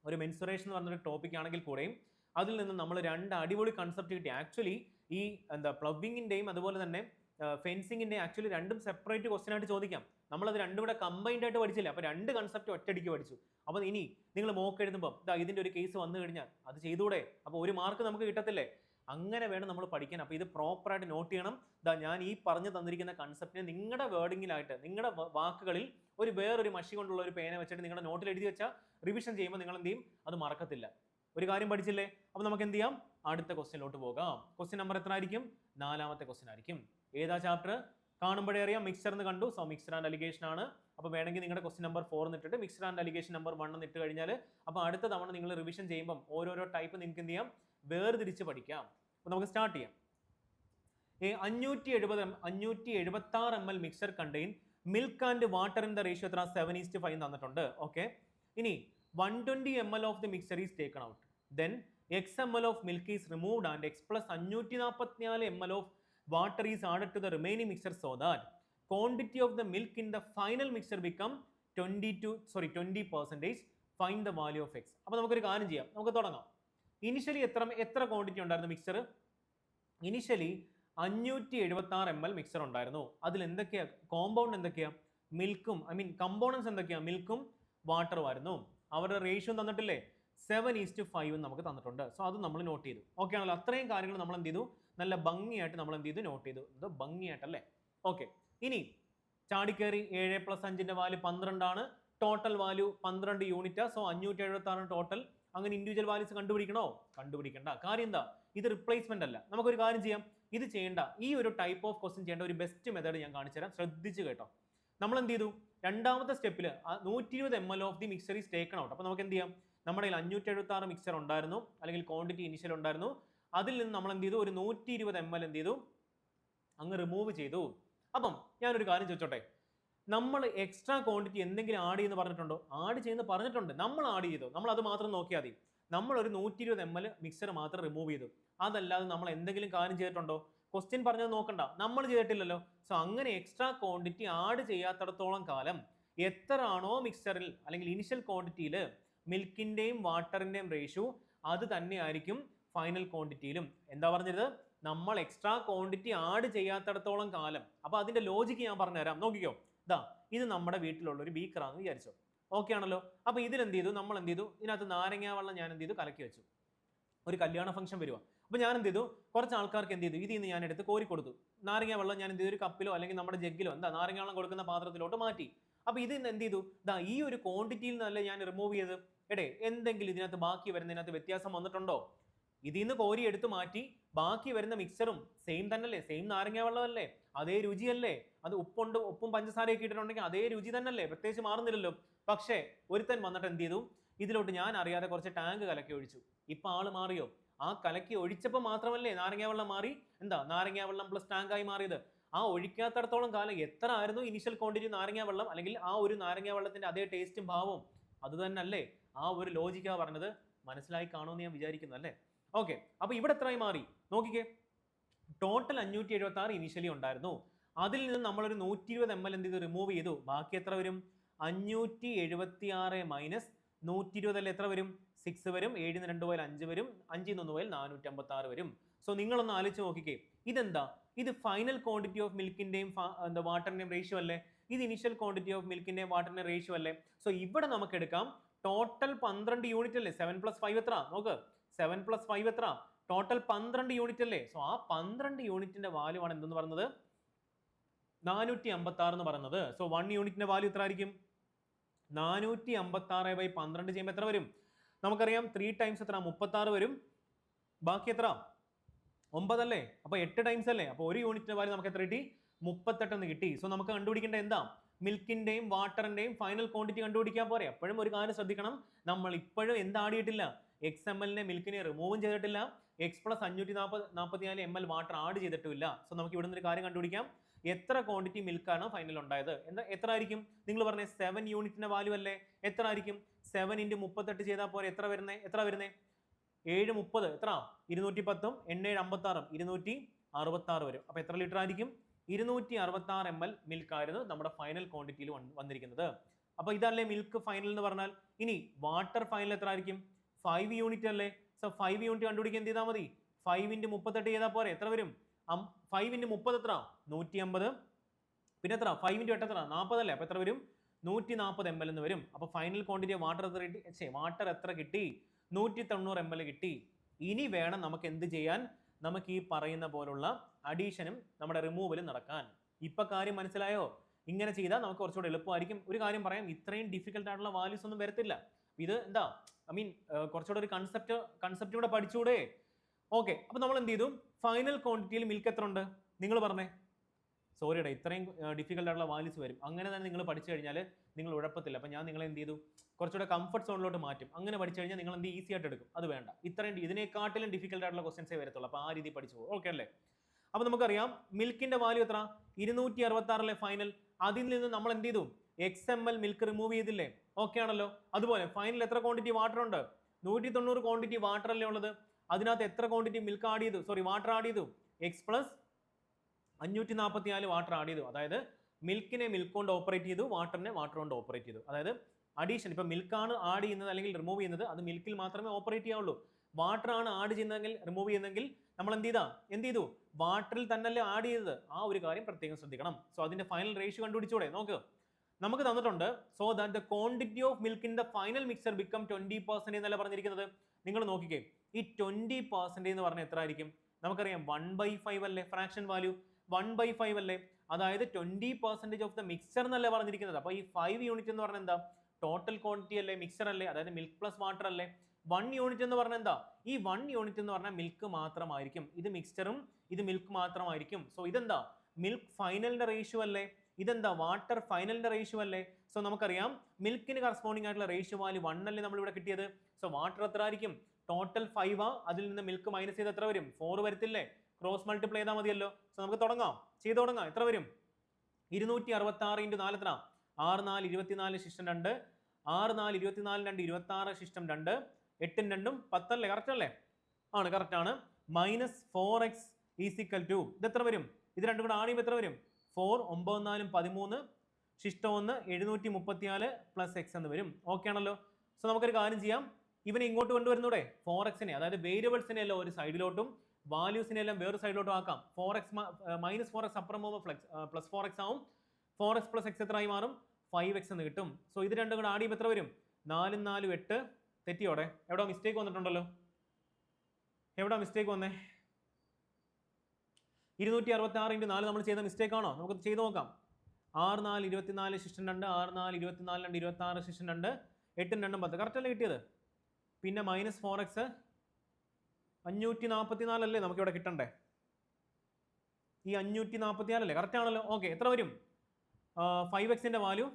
ഒരു മെൻസുറേഷൻ എന്ന് പറഞ്ഞൊരു ടോപ്പിക് ആണെങ്കിൽ കൂടെയും അതിൽ നിന്ന് നമ്മൾ 2 അടിപൊളി കൺസെപ്റ്റ് കിട്ടി. ആക്ച്വലി ഈ എന്താ പ്ലബിങ്ങിന്റെയും അതുപോലെ തന്നെ ഫെൻസിങ്ങിന്റെയും ആക്ച്വലി രണ്ടും സെപ്പറേറ്റ് ക്വസ്റ്റ്യൻ ആയിട്ട് ചോദിക്കാം. നമ്മളത് രണ്ടും കൂടെ കമ്പൈൻഡ് ആയിട്ട് പഠിച്ചില്ല. അപ്പൊ 2 കൺസെപ്റ്റ് ഒറ്റയടിക്ക് പഠിച്ചു. അപ്പൊ ഇനി നിങ്ങൾ മോക്ക് എഴുതുമ്പോൾ ഇതിന്റെ ഒരു കേസ് വന്നു കഴിഞ്ഞാൽ അത് ചെയ്തുകൂടെ, അപ്പൊ 1 മാർക്ക് നമുക്ക് കിട്ടത്തില്ലേ. അങ്ങനെ വേണം നമ്മൾ പഠിക്കാൻ. അപ്പോൾ ഇത് പ്രോപ്പറായിട്ട് നോട്ട് ചെയ്യണം. ഞാൻ ഈ പറഞ്ഞു തന്നിരിക്കുന്ന കൺസെപ്റ്റിനെ നിങ്ങളുടെ വേർഡിങ്ങിലായിട്ട് നിങ്ങളുടെ വാക്കുകളിൽ വേറൊരു മഷി കൊണ്ടുള്ള ഒരു പേന വെച്ചിട്ട് നിങ്ങളുടെ നോട്ടിൽ എഴുതി വെച്ചാൽ റിവിഷൻ ചെയ്യുമ്പോൾ നിങ്ങൾ എന്ത് ചെയ്യും, അത് മറക്കത്തില്ല. ഒരു കാര്യം പഠിച്ചില്ലേ. അപ്പോൾ നമുക്ക് എന്ത് ചെയ്യാം, അടുത്ത ക്വസ്റ്റ്യനിലോട്ട് പോകാം. ക്വസ്റ്റ്യൻ നമ്പർ എത്ര ആയിരിക്കും, 4ാമത്തെ ക്വസ്റ്റ്യൻ ആയിരിക്കും. ഏതാ ചാപ്റ്റർ, കാണുമ്പോഴേ അറിയാം മിക്സ്ചർ എന്ന് കണ്ടു. സോ മിക്സ്ചർ ആൻഡ് അലിഗേഷൻ ആണ്. അപ്പോൾ വേണമെങ്കിൽ നിങ്ങളുടെ ക്വസ്റ്റ്യൻ നമ്പർ 4 എന്നിട്ടിട്ട് മിക്സ്ചർ ആൻഡ് അലിഗേഷൻ നമ്പർ 1 എന്ന് ഇട്ട് കഴിഞ്ഞാൽ അപ്പോൾ അടുത്ത തവണ നിങ്ങൾ റിവിഷൻ ചെയ്യുമ്പോൾ ഓരോരോ ടൈപ്പ് നിങ്ങൾക്ക് എന്ത് ചെയ്യാം, വേർതിരിച്ച് പഠിക്കാം. അപ്പോൾ നമുക്ക് സ്റ്റാർട്ട് ചെയ്യാം. 576 ml mixer contain milk and water in the ratio എത്ര, 7:5 തന്നിട്ടുണ്ട്. ഓക്കെ, ഇനി 120 ml of the mixer is taken out. Then x ml of milk is removed and x plus 544 ml of water is added to the remaining mixer so that quantity of the milk in the final mixer become 20%. Find the value of x. അപ്പോൾ നമുക്കൊരു കാര്യം ചെയ്യാം, നമുക്ക് തുടങ്ങാം. Initially എത്ര quantity ഉണ്ടായിരുന്നു mixer, initially 576 ml mixer ഉണ്ടായിരുന്നു. അതിൽ എന്തൊക്കെയാ കോമ്പൗണ്ട്, എന്തൊക്കെയാ മിൽക്കും, കമ്പോണൻസ് എന്തൊക്കെയാ, മിൽക്കും വാട്ടറും ആയിരുന്നു. അവരുടെ റേഷ്യോ തന്നിട്ടില്ലേ, 7:5 നമുക്ക് തന്നിട്ടുണ്ട്. സോ അത് നമ്മൾ നോട്ട് ചെയ്തു. ഓക്കെ ആണല്ലോ. അത്രയും കാര്യങ്ങൾ നമ്മൾ എന്ത് ചെയ്തു, നല്ല ഭംഗിയായിട്ട് നമ്മൾ എന്ത് ചെയ്തു, നോട്ട് ചെയ്തു. ഇത് ഭംഗിയായിട്ടല്ലേ. ഓക്കെ, ഇനി ചാടിക്കേറി 7 + 5ന്റെ വാല്യൂ 12 ആണ്. ടോട്ടൽ വാല്യൂ 12 യൂണിറ്റാ. So 576 total. അങ്ങനെ ഇൻഡിവിജ്വൽ വാല്യൂസ് കണ്ടുപിടിക്കണോ, കണ്ടുപിടിക്കണ്ട. കാര്യം എന്താ, ഇത് റിപ്ലേസ്മെന്റ് അല്ല. നമുക്കൊരു കാര്യം ചെയ്യാം, ഇത് ചെയ്യേണ്ട ഈ ഒരു ടൈപ്പ് ഓഫ് ക്വസ്റ്റ്യൻ ചെയ്യേണ്ട ഒരു ബെസ്റ്റ് മെത്തേഡ് ഞാൻ കാണിച്ചു തരാം. ശ്രദ്ധിച്ച് കേട്ടോ. നമ്മൾ എന്ത് ചെയ്തു, രണ്ടാമത്തെ സ്റ്റെപ്പിൽ 120 ml of the mixer is taken out. അപ്പോൾ നമുക്ക് എന്ത് ചെയ്യാം, നമ്മുടെ കയ്യിൽ 576 മിക്സർ ഉണ്ടായിരുന്നു, അല്ലെങ്കിൽ ക്വാണ്ടിറ്റി ഇനിഷ്യൽ ഉണ്ടായിരുന്നു, അതിൽ നിന്ന് നമ്മൾ എന്ത് ചെയ്തു, ഒരു 120 ml എന്ത് ചെയ്തു, അങ്ങ് റിമൂവ് ചെയ്തു. അപ്പം ഞാനൊരു കാര്യം ചോദിച്ചോട്ടെ, നമ്മൾ എക്സ്ട്രാ ക്വാണ്ടിറ്റി എന്തെങ്കിലും ആഡ് ചെയ്യുന്ന പറഞ്ഞിട്ടുണ്ടോ? ആഡ് ചെയ്യുന്ന പറഞ്ഞിട്ടുണ്ട്, നമ്മൾ ആഡ് ചെയ്തു, നമ്മൾ അത് മാത്രം നോക്കിയാൽ മതി. നമ്മൾ ഒരു 120 ml മിക്സർ മാത്രം റിമൂവ് ചെയ്തു, അതല്ലാതെ നമ്മൾ എന്തെങ്കിലും കാര്യം ചെയ്തിട്ടുണ്ടോ? ക്വസ്റ്റ്യൻ പറഞ്ഞത് നോക്കണ്ട, നമ്മൾ ചെയ്തിട്ടില്ലല്ലോ. സോ അങ്ങനെ എക്സ്ട്രാ ക്വാണ്ടിറ്റി ആഡ് ചെയ്യാത്തടത്തോളം കാലം എത്ര ആണോ മിക്സറിൽ അല്ലെങ്കിൽ ഇനിഷ്യൽ ക്വാണ്ടിറ്റിയിൽ മിൽക്കിന്റെയും വാട്ടറിന്റെയും റേഷ്യോ, അത് തന്നെയായിരിക്കും ഫൈനൽ ക്വാണ്ടിറ്റിയിലും. എന്താ പറഞ്ഞത്? നമ്മൾ എക്സ്ട്രാ ക്വാണ്ടിറ്റി ആഡ് ചെയ്യാത്തടത്തോളം കാലം. അപ്പൊ അതിന്റെ ലോജിക്ക് ഞാൻ പറഞ്ഞുതരാം, നോക്കിക്കോ. ഇതാ, ഇത് നമ്മുടെ വീട്ടിലുള്ള ഒരു ബീക്കറാന്ന് വിചാരിച്ചോ, ഓക്കെ ആണല്ലോ. അപ്പൊ ഇതിൽ എന്ത് ചെയ്തു, നമ്മൾ എന്ത് ചെയ്തു, ഇതിനകത്ത് നാരങ്ങ വെള്ളം ഞാൻ എന്ത് ചെയ്തു, കലക്കി വെച്ചു. ഒരു കല്യാണ ഫംഗ്ഷൻ വരുവാ, അപ്പൊ ഞാൻ എന്ത് ചെയ്തു, കുറച്ച് ആൾക്കാർക്ക് എന്ത് ചെയ്തു, ഇതിൽ നിന്ന് ഞാൻ എടുത്ത് കോരി കൊടുത്തു. നാരങ്ങ വെള്ളം ഞാൻ എന്ത് ചെയ്തു, ഒരു കപ്പിലോ അല്ലെങ്കിൽ നമ്മുടെ ജഗ്ഗിലോ എന്താ നാരങ്ങ വെള്ളം കൊടുക്കുന്ന പാത്രത്തിലോട്ട് മാറ്റി. അപ്പൊ ഇത് എന്ത് ചെയ്തു, ഇതാ ഈ ഒരു ക്വാണ്ടിറ്റിയിൽ നിന്നല്ലേ ഞാൻ റിമൂവ് ചെയ്ത്. എടേ, എന്തെങ്കിലും ഇതിനകത്ത് ബാക്കി വരുന്നതിനകത്ത് വ്യത്യാസം വന്നിട്ടുണ്ടോ? ഇതിൽ നിന്ന് കോരി എടുത്ത് മാറ്റി ബാക്കി വരുന്ന മിക്സറും സെയിം തന്നെയല്ലേ, സെയിം നാരങ്ങ വെള്ളമല്ലേ, അതേ രുചിയല്ലേ, അത് ഉപ്പും പഞ്ചസാരയൊക്കെ ഇട്ടിട്ടുണ്ടെങ്കിൽ അതേ രുചി തന്നെയല്ലേ, പ്രത്യേകിച്ച് മാറുന്നില്ലല്ലോ. പക്ഷേ ഒരുത്തൻ വന്നിട്ട് എന്ത് ചെയ്തു, ഇതിലോട്ട് ഞാൻ അറിയാതെ കുറച്ച് ടാങ്ക് കലക്കി ഒഴിച്ചു. ഇപ്പൊ ആള് മാറിയോ? ആ കലക്കി ഒഴിച്ചപ്പോൾ മാത്രമല്ലേ നാരങ്ങ വെള്ളം മാറി, എന്താ നാരങ്ങ വെള്ളം പ്ലസ് ടാങ്കായി മാറിയത്. ആ ഒഴിക്കാത്തടത്തോളം കാലം എത്ര ആയിരുന്നു ഇനിഷ്യൽ ക്വാണ്ടിറ്റി നാരങ്ങ വെള്ളം, അല്ലെങ്കിൽ ആ ഒരു നാരങ്ങ വെള്ളത്തിന്റെ അതേ ടേസ്റ്റും ഭാവവും അത് തന്നെ അല്ലേ. ആ ഒരു ലോജിക്കാ പറഞ്ഞത്, മനസ്സിലായി കാണുമെന്ന് ഞാൻ വിചാരിക്കുന്നു അല്ലേ. ഓക്കെ, അപ്പൊ ഇവിടെ എത്രയായി മാറി നോക്കിക്കേ. ടോട്ടൽ 576 ഇനിഷ്യലി ഉണ്ടായിരുന്നു, അതിൽ നിന്ന് നമ്മളൊരു 120 ml എന്ത് ചെയ്തു, റിമൂവ് ചെയ്തു. ബാക്കി എത്ര വരും? 576 മൈനസ് 120 അല്ലേ, എത്ര വരും? 6 വരും. 7 2 പോയാൽ 5 വരും, 5 1 പോയാൽ 456 വരും. സോ നിങ്ങളൊന്ന് ആലോചിച്ച് നോക്കിക്കേ, ഇതെന്താ, ഇത് ഫൈനൽ ക്വാണ്ടിറ്റി ഓഫ് മിൽക്കിന്റെയും എന്താ വാട്ടറിന്റെയും റേഷ്യോ അല്ലേ, ഇത് ഇനിഷ്യൽ ക്വാണ്ടിറ്റി ഓഫ് മിൽക്കിന്റെയും വാട്ടറിന്റെ റേഷ്യോ അല്ലേ. സോ ഇവിടെ നമുക്ക് എടുക്കാം ടോട്ടൽ 12 യൂണിറ്റ് അല്ലേ, 7 + 5 എത്ര നോക്ക്, 7 + 5 എത്ര, ടോട്ടൽ 12 യൂണിറ്റ് അല്ലേ. സോ ആ 12 യൂണിറ്റിന്റെ വാല്യൂ ആണ് എന്തെന്ന് പറയുന്നത്, 456 എന്ന് പറയുന്നത്. സോ 1 യൂണിറ്റിന്റെ വാല്യൂ എത്ര ആയിരിക്കും? 456/12 ചെയ്യുമ്പോൾ എത്ര വരും? നമുക്കറിയാം 3 ടൈംസ് എത്ര, 36 വരും. ബാക്കി എത്ര? 9 അല്ലേ. അപ്പൊ 8 ടൈംസ് അല്ലേ. അപ്പൊ ഒരു യൂണിറ്റിന്റെ വാല്യൂ നമുക്ക് എത്ര കിട്ടി? 38 എന്ന് കിട്ടി. സോ നമുക്ക് കണ്ടുപിടിക്കേണ്ട എന്താ, മിൽക്കിന്റെയും വാട്ടറിന്റെയും ഫൈനൽ ക്വാണ്ടിറ്റി കണ്ടുപിടിക്കാൻ പോരെ. എപ്പോഴും ഒരു കാര്യം ശ്രദ്ധിക്കണം, നമ്മൾ ഇപ്പോഴും എന്താ ആടിയിട്ടില്ല, XML മിൽക്കിനെ റിമൂവും ചെയ്തിട്ടില്ല, X + 544 ml വാട്ടർ ആഡ് ചെയ്തിട്ടില്ല. സോ നമുക്ക് ഇവിടെ നിന്ന് ഒരു കാര്യം കണ്ടുപിടിക്കാം, എത്ര ക്വാണ്ടിറ്റി മിൽക്കാണ് ഫൈനൽ ഉണ്ടായത്. എത്ര ആയിരിക്കും? നിങ്ങൾ പറഞ്ഞ 7 യൂണിറ്റിന്റെ വാല്യൂ അല്ലേ, എത്ര ആയിരിക്കും? 7 × 38 ചെയ്താൽ പോലെ എത്ര വരുന്നേ, 7 30 എത്ര, 210, 8 56, 266 വരും. അപ്പൊ എത്ര ലിറ്റർ ആയിരിക്കും? 266 ml മിൽക്ക് ആയിരുന്നു നമ്മുടെ ഫൈനൽ ക്വാണ്ടിറ്റിയിൽ വന്നിരിക്കുന്നത്. അപ്പൊ ഇതല്ലേ മിൽക്ക് ഫൈനൽ എന്ന് പറഞ്ഞാൽ. ഇനി വാട്ടർ ഫൈനൽ എത്ര ആയിരിക്കും? 5 യൂണിറ്റ് അല്ലേ. സോ 5 യൂണിറ്റ് കണ്ടുപിടിക്കാൻ എന്ത് ചെയ്താൽ മതി, 5 × 38 ചെയ്താൽ പോരെ, എത്ര വരും? 5 × 30 എത്ര, 150. പിന്നെ എത്ര, 5 × 8 എത്ര, 40 അല്ലേ. അപ്പൊ എത്ര വരും? 140 ml എന്ന് വരും. അപ്പൊ ഫൈനൽ ക്വാണ്ടിറ്റി വാട്ടർ എത്ര കിട്ടി? വാട്ടർ എത്ര കിട്ടി? 190 ml കിട്ടി. ഇനി വേണം നമുക്ക് എന്ത് ചെയ്യാൻ, നമുക്ക് ഈ പറയുന്ന പോലുള്ള അഡീഷനും നമ്മുടെ റിമൂവലും നടക്കാൻ. ഇപ്പൊ കാര്യം മനസ്സിലായോ? ഇങ്ങനെ ചെയ്താൽ നമുക്ക് കുറച്ചുകൂടെ എളുപ്പമായിരിക്കും. ഒരു കാര്യം പറയാം, ഇത്രയും ഡിഫിക്കൽട്ട് ആയിട്ടുള്ള വാല്യൂസ് ഒന്നും വരത്തില്ല. ഇത് എന്താ, കുറച്ചുകൂടെ ഒരു കൺസെപ്റ്റ് കൂടെ പഠിച്ചുകൂടെ. ഓക്കെ, അപ്പൊ നമ്മൾ എന്ത് ചെയ്തു, ഫൈനൽ ക്വാണ്ടിറ്റിയിൽ മിൽക്ക് എത്ര ഉണ്ട് നിങ്ങൾ പറഞ്ഞേ. സോറിയുടെ ഇത്രയും ഡിഫിക്കൽട്ട് ആയിട്ടുള്ള വാല്യൂസ് വരും. അങ്ങനെ തന്നെ നിങ്ങൾ പഠിച്ചു കഴിഞ്ഞാൽ നിങ്ങൾ ഉഴപ്പത്തില്ല. അപ്പൊ ഞാൻ നിങ്ങളെ എന്ത് ചെയ്തു, കുറച്ചുകൂടെ കംഫർട്ട് സോണിലോട്ട് മാറ്റും. അങ്ങനെ പഠിച്ചു കഴിഞ്ഞാൽ നിങ്ങൾ എന്ത് ഈസി ആയിട്ട് എടുക്കും. അത് വേണ്ട, ഇതിനെക്കാട്ടിലും ഡിഫിക്കൽട്ട് ആയിട്ടുള്ള ക്വസ്റ്റൻസേ വരത്തുള്ളൂ. അപ്പൊ ആ രീതി പഠിച്ചു പോകും. ഓക്കെ അല്ലേ. അപ്പൊ നമുക്കറിയാം മിൽക്കിന്റെ വാല്യൂ എത്ര, 266 ഫൈനൽ. അതിൽ നിന്ന് നമ്മൾ എന്ത് ചെയ്തു, XML മിൽക്ക് റിമൂവ് ചെയ്തില്ലേ. ഓക്കെ ആണല്ലോ. അതുപോലെ ഫൈനൽ എത്ര ക്വാണ്ടിറ്റി വാട്ടർ ഉണ്ട്? 190 ക്വാണ്ടിറ്റി വാട്ടർ അല്ലേ ഉള്ളത്. അതിനകത്ത് എത്ര ക്വാണ്ടിറ്റി മിൽക്ക് ആഡ് ചെയ്തു, സോറി വാട്ടർ ആഡ് ചെയ്തു? X + 544 വാട്ടർ ആഡ് ചെയ്തു. അതായത് മിൽക്കിനെ മിൽക്ക് കൊണ്ട് ഓപ്പറേറ്റ് ചെയ്തു, വാട്ടറിനെ വാട്ടർ കൊണ്ട് ഓപ്പറേറ്റ് ചെയ്തു. അതായത് അഡീഷൻ, ഇപ്പൊ മിൽക്കാണ് ആഡ് ചെയ്യുന്നത് അല്ലെങ്കിൽ റിമൂവ് ചെയ്യുന്നത്, അത് മിൽക്കിൽ മാത്രമേ ഓപ്പറേറ്റ് ചെയ്യാവുള്ളൂ. വാട്ടർ ആണ് ആഡ് ചെയ്യുന്നതെങ്കിൽ, റിമൂവ് ചെയ്യുന്നെങ്കിൽ നമ്മൾ എന്ത് ചെയ്തു, വാട്ടറിൽ തന്നെയല്ലേ ആഡ് ചെയ്തത്. ആ ഒരു കാര്യം പ്രത്യേകം ശ്രദ്ധിക്കണം. സോ അതിന്റെ ഫൈനൽ റേഷ്യോ കണ്ടുപിടിച്ചൂടെ. നോക്ക്, നമുക്ക് തന്നിട്ടുണ്ട്. So that the quantity of milk in the final mixer become 20% എന്നല്ല പറഞ്ഞിരിക്കുന്നത്. നിങ്ങൾ നോക്കിക്കേ, ഈ 20% എന്ന് പറഞ്ഞാൽ എത്ര ആയിരിക്കും? നമുക്കറിയാം 1/5 അല്ലേ ഫ്രാക്ഷൻ വാല്യൂ, 1/5 അല്ലേ. അതായത് 20% ഓഫ് ദ മിക്സർ എന്നല്ലേ പറഞ്ഞിരിക്കുന്നത്. അപ്പൊ ഈ 5 യൂണിറ്റ് എന്ന് പറഞ്ഞാൽ എന്താ, ടോട്ടൽ ക്വാണ്ടിറ്റി അല്ലേ, മിക്സർ അല്ലേ, അതായത് മിൽക്ക് പ്ലസ് വാട്ടർ അല്ലേ. 1 യൂണിറ്റ് എന്ന് പറഞ്ഞാൽ എന്താ, ഈ 1 യൂണിറ്റ് എന്ന് പറഞ്ഞാൽ മിൽക്ക് മാത്രമായിരിക്കും. ഇത് മിക്സ്ചറും ഇത് മിൽക്ക് മാത്രമായിരിക്കും. സോ ഇതെന്താ, മിൽക്ക് ഫൈനലിന്റെ റേഷ്യോ അല്ലേ. ഇതെന്താ വാട്ടർ ഫൈനലിന്റെ റേഷ്യോ അല്ലേ? സോ നമുക്കറിയാം മിൽക്കിന് കറസ്പോണ്ടിങ് ആയിട്ടുള്ള റേഷ്യോ വാല്യൂ 1 അല്ലേ നമ്മൾ ഇവിടെ കിട്ടിയത്. സോ വാട്ടർ എത്ര ആയിരിക്കും? ടോട്ടൽ 5 ആ, അതിൽ നിന്ന് മിൽക്ക് മൈനസ് ചെയ്ത് എത്ര വരും? 4 വരത്തില്ലേ? ക്രോസ് മൾട്ടിപ്ലൈ ചെയ്താൽ മതിയല്ലോ. സോ നമുക്ക് തുടങ്ങാം, ചെയ്ത് തുടങ്ങാം. എത്ര വരും? 266 × 4 എത്ര? 6 4 24 ശിഷ്ടം 2, 6 4 24 2 26 ശിഷ്ടം 2, 8 2 10 അല്ലേ? കറക്റ്റ് അല്ലേ? ആണ്, കറക്റ്റ് ആണ്. -4x ഈസിക്കൽ ടു ഇത് എത്ര വരും? ഇത് രണ്ടും കൂടെ ആഡ് ചെയ്യുമ്പോൾ എത്ര വരും? 4 9 4 13 ശിഷ്ടം 1 734 പ്ലസ് എക്സ് എന്ന് വരും. ഓക്കെ ആണല്ലോ. സോ നമുക്കൊരു കാര്യം ചെയ്യാം, ഇവനെ ഇങ്ങോട്ട് കൊണ്ടുവരുന്നൂടെ? 4xനെ, അതായത് വേരിയബിൾസിനെ എല്ലാം ഒരു സൈഡിലോട്ടും വാല്യൂസിനെ എല്ലാം വേറെ സൈഡിലോട്ടും ആക്കാം. 4x -4x അപ്പുറം പോകുമ്പോൾ പ്ലസ് 4x ആവും. 4x പ്ലസ് എക്സ് എത്ര ആയി മാറും? 5x എന്ന് കിട്ടും. സോ ഇത് രണ്ടും കൂടെ ആഡ് ചെയ്യുമ്പോൾ എത്ര വരും? 4 4 8. തെറ്റിയോടെ? എവിടെ മിസ്റ്റേക്ക് വന്നിട്ടുണ്ടല്ലോ? എവിടെ മിസ്റ്റേക്ക് വന്നേ? 266 × 4 നമ്മൾ ചെയ്ത മിസ്റ്റേക്ക് ആണോ? നമുക്ക് ചെയ്ത് നോക്കാം. 6 4 24 ശിഷ്ടം 2, 6 4 24 2 26 ശിഷ്ടം 2, 8 2 10. കറക്റ്റ് അല്ലേ കിട്ടിയത്? പിന്നെ -4x 544 അല്ലേ നമുക്ക് ഇവിടെ കിട്ടണ്ടേ? ഈ 544 അല്ലേ? കറക്റ്റ് ആണല്ലോ. ഓക്കെ, എത്ര വരും? 5xന്റെ വാല്യൂ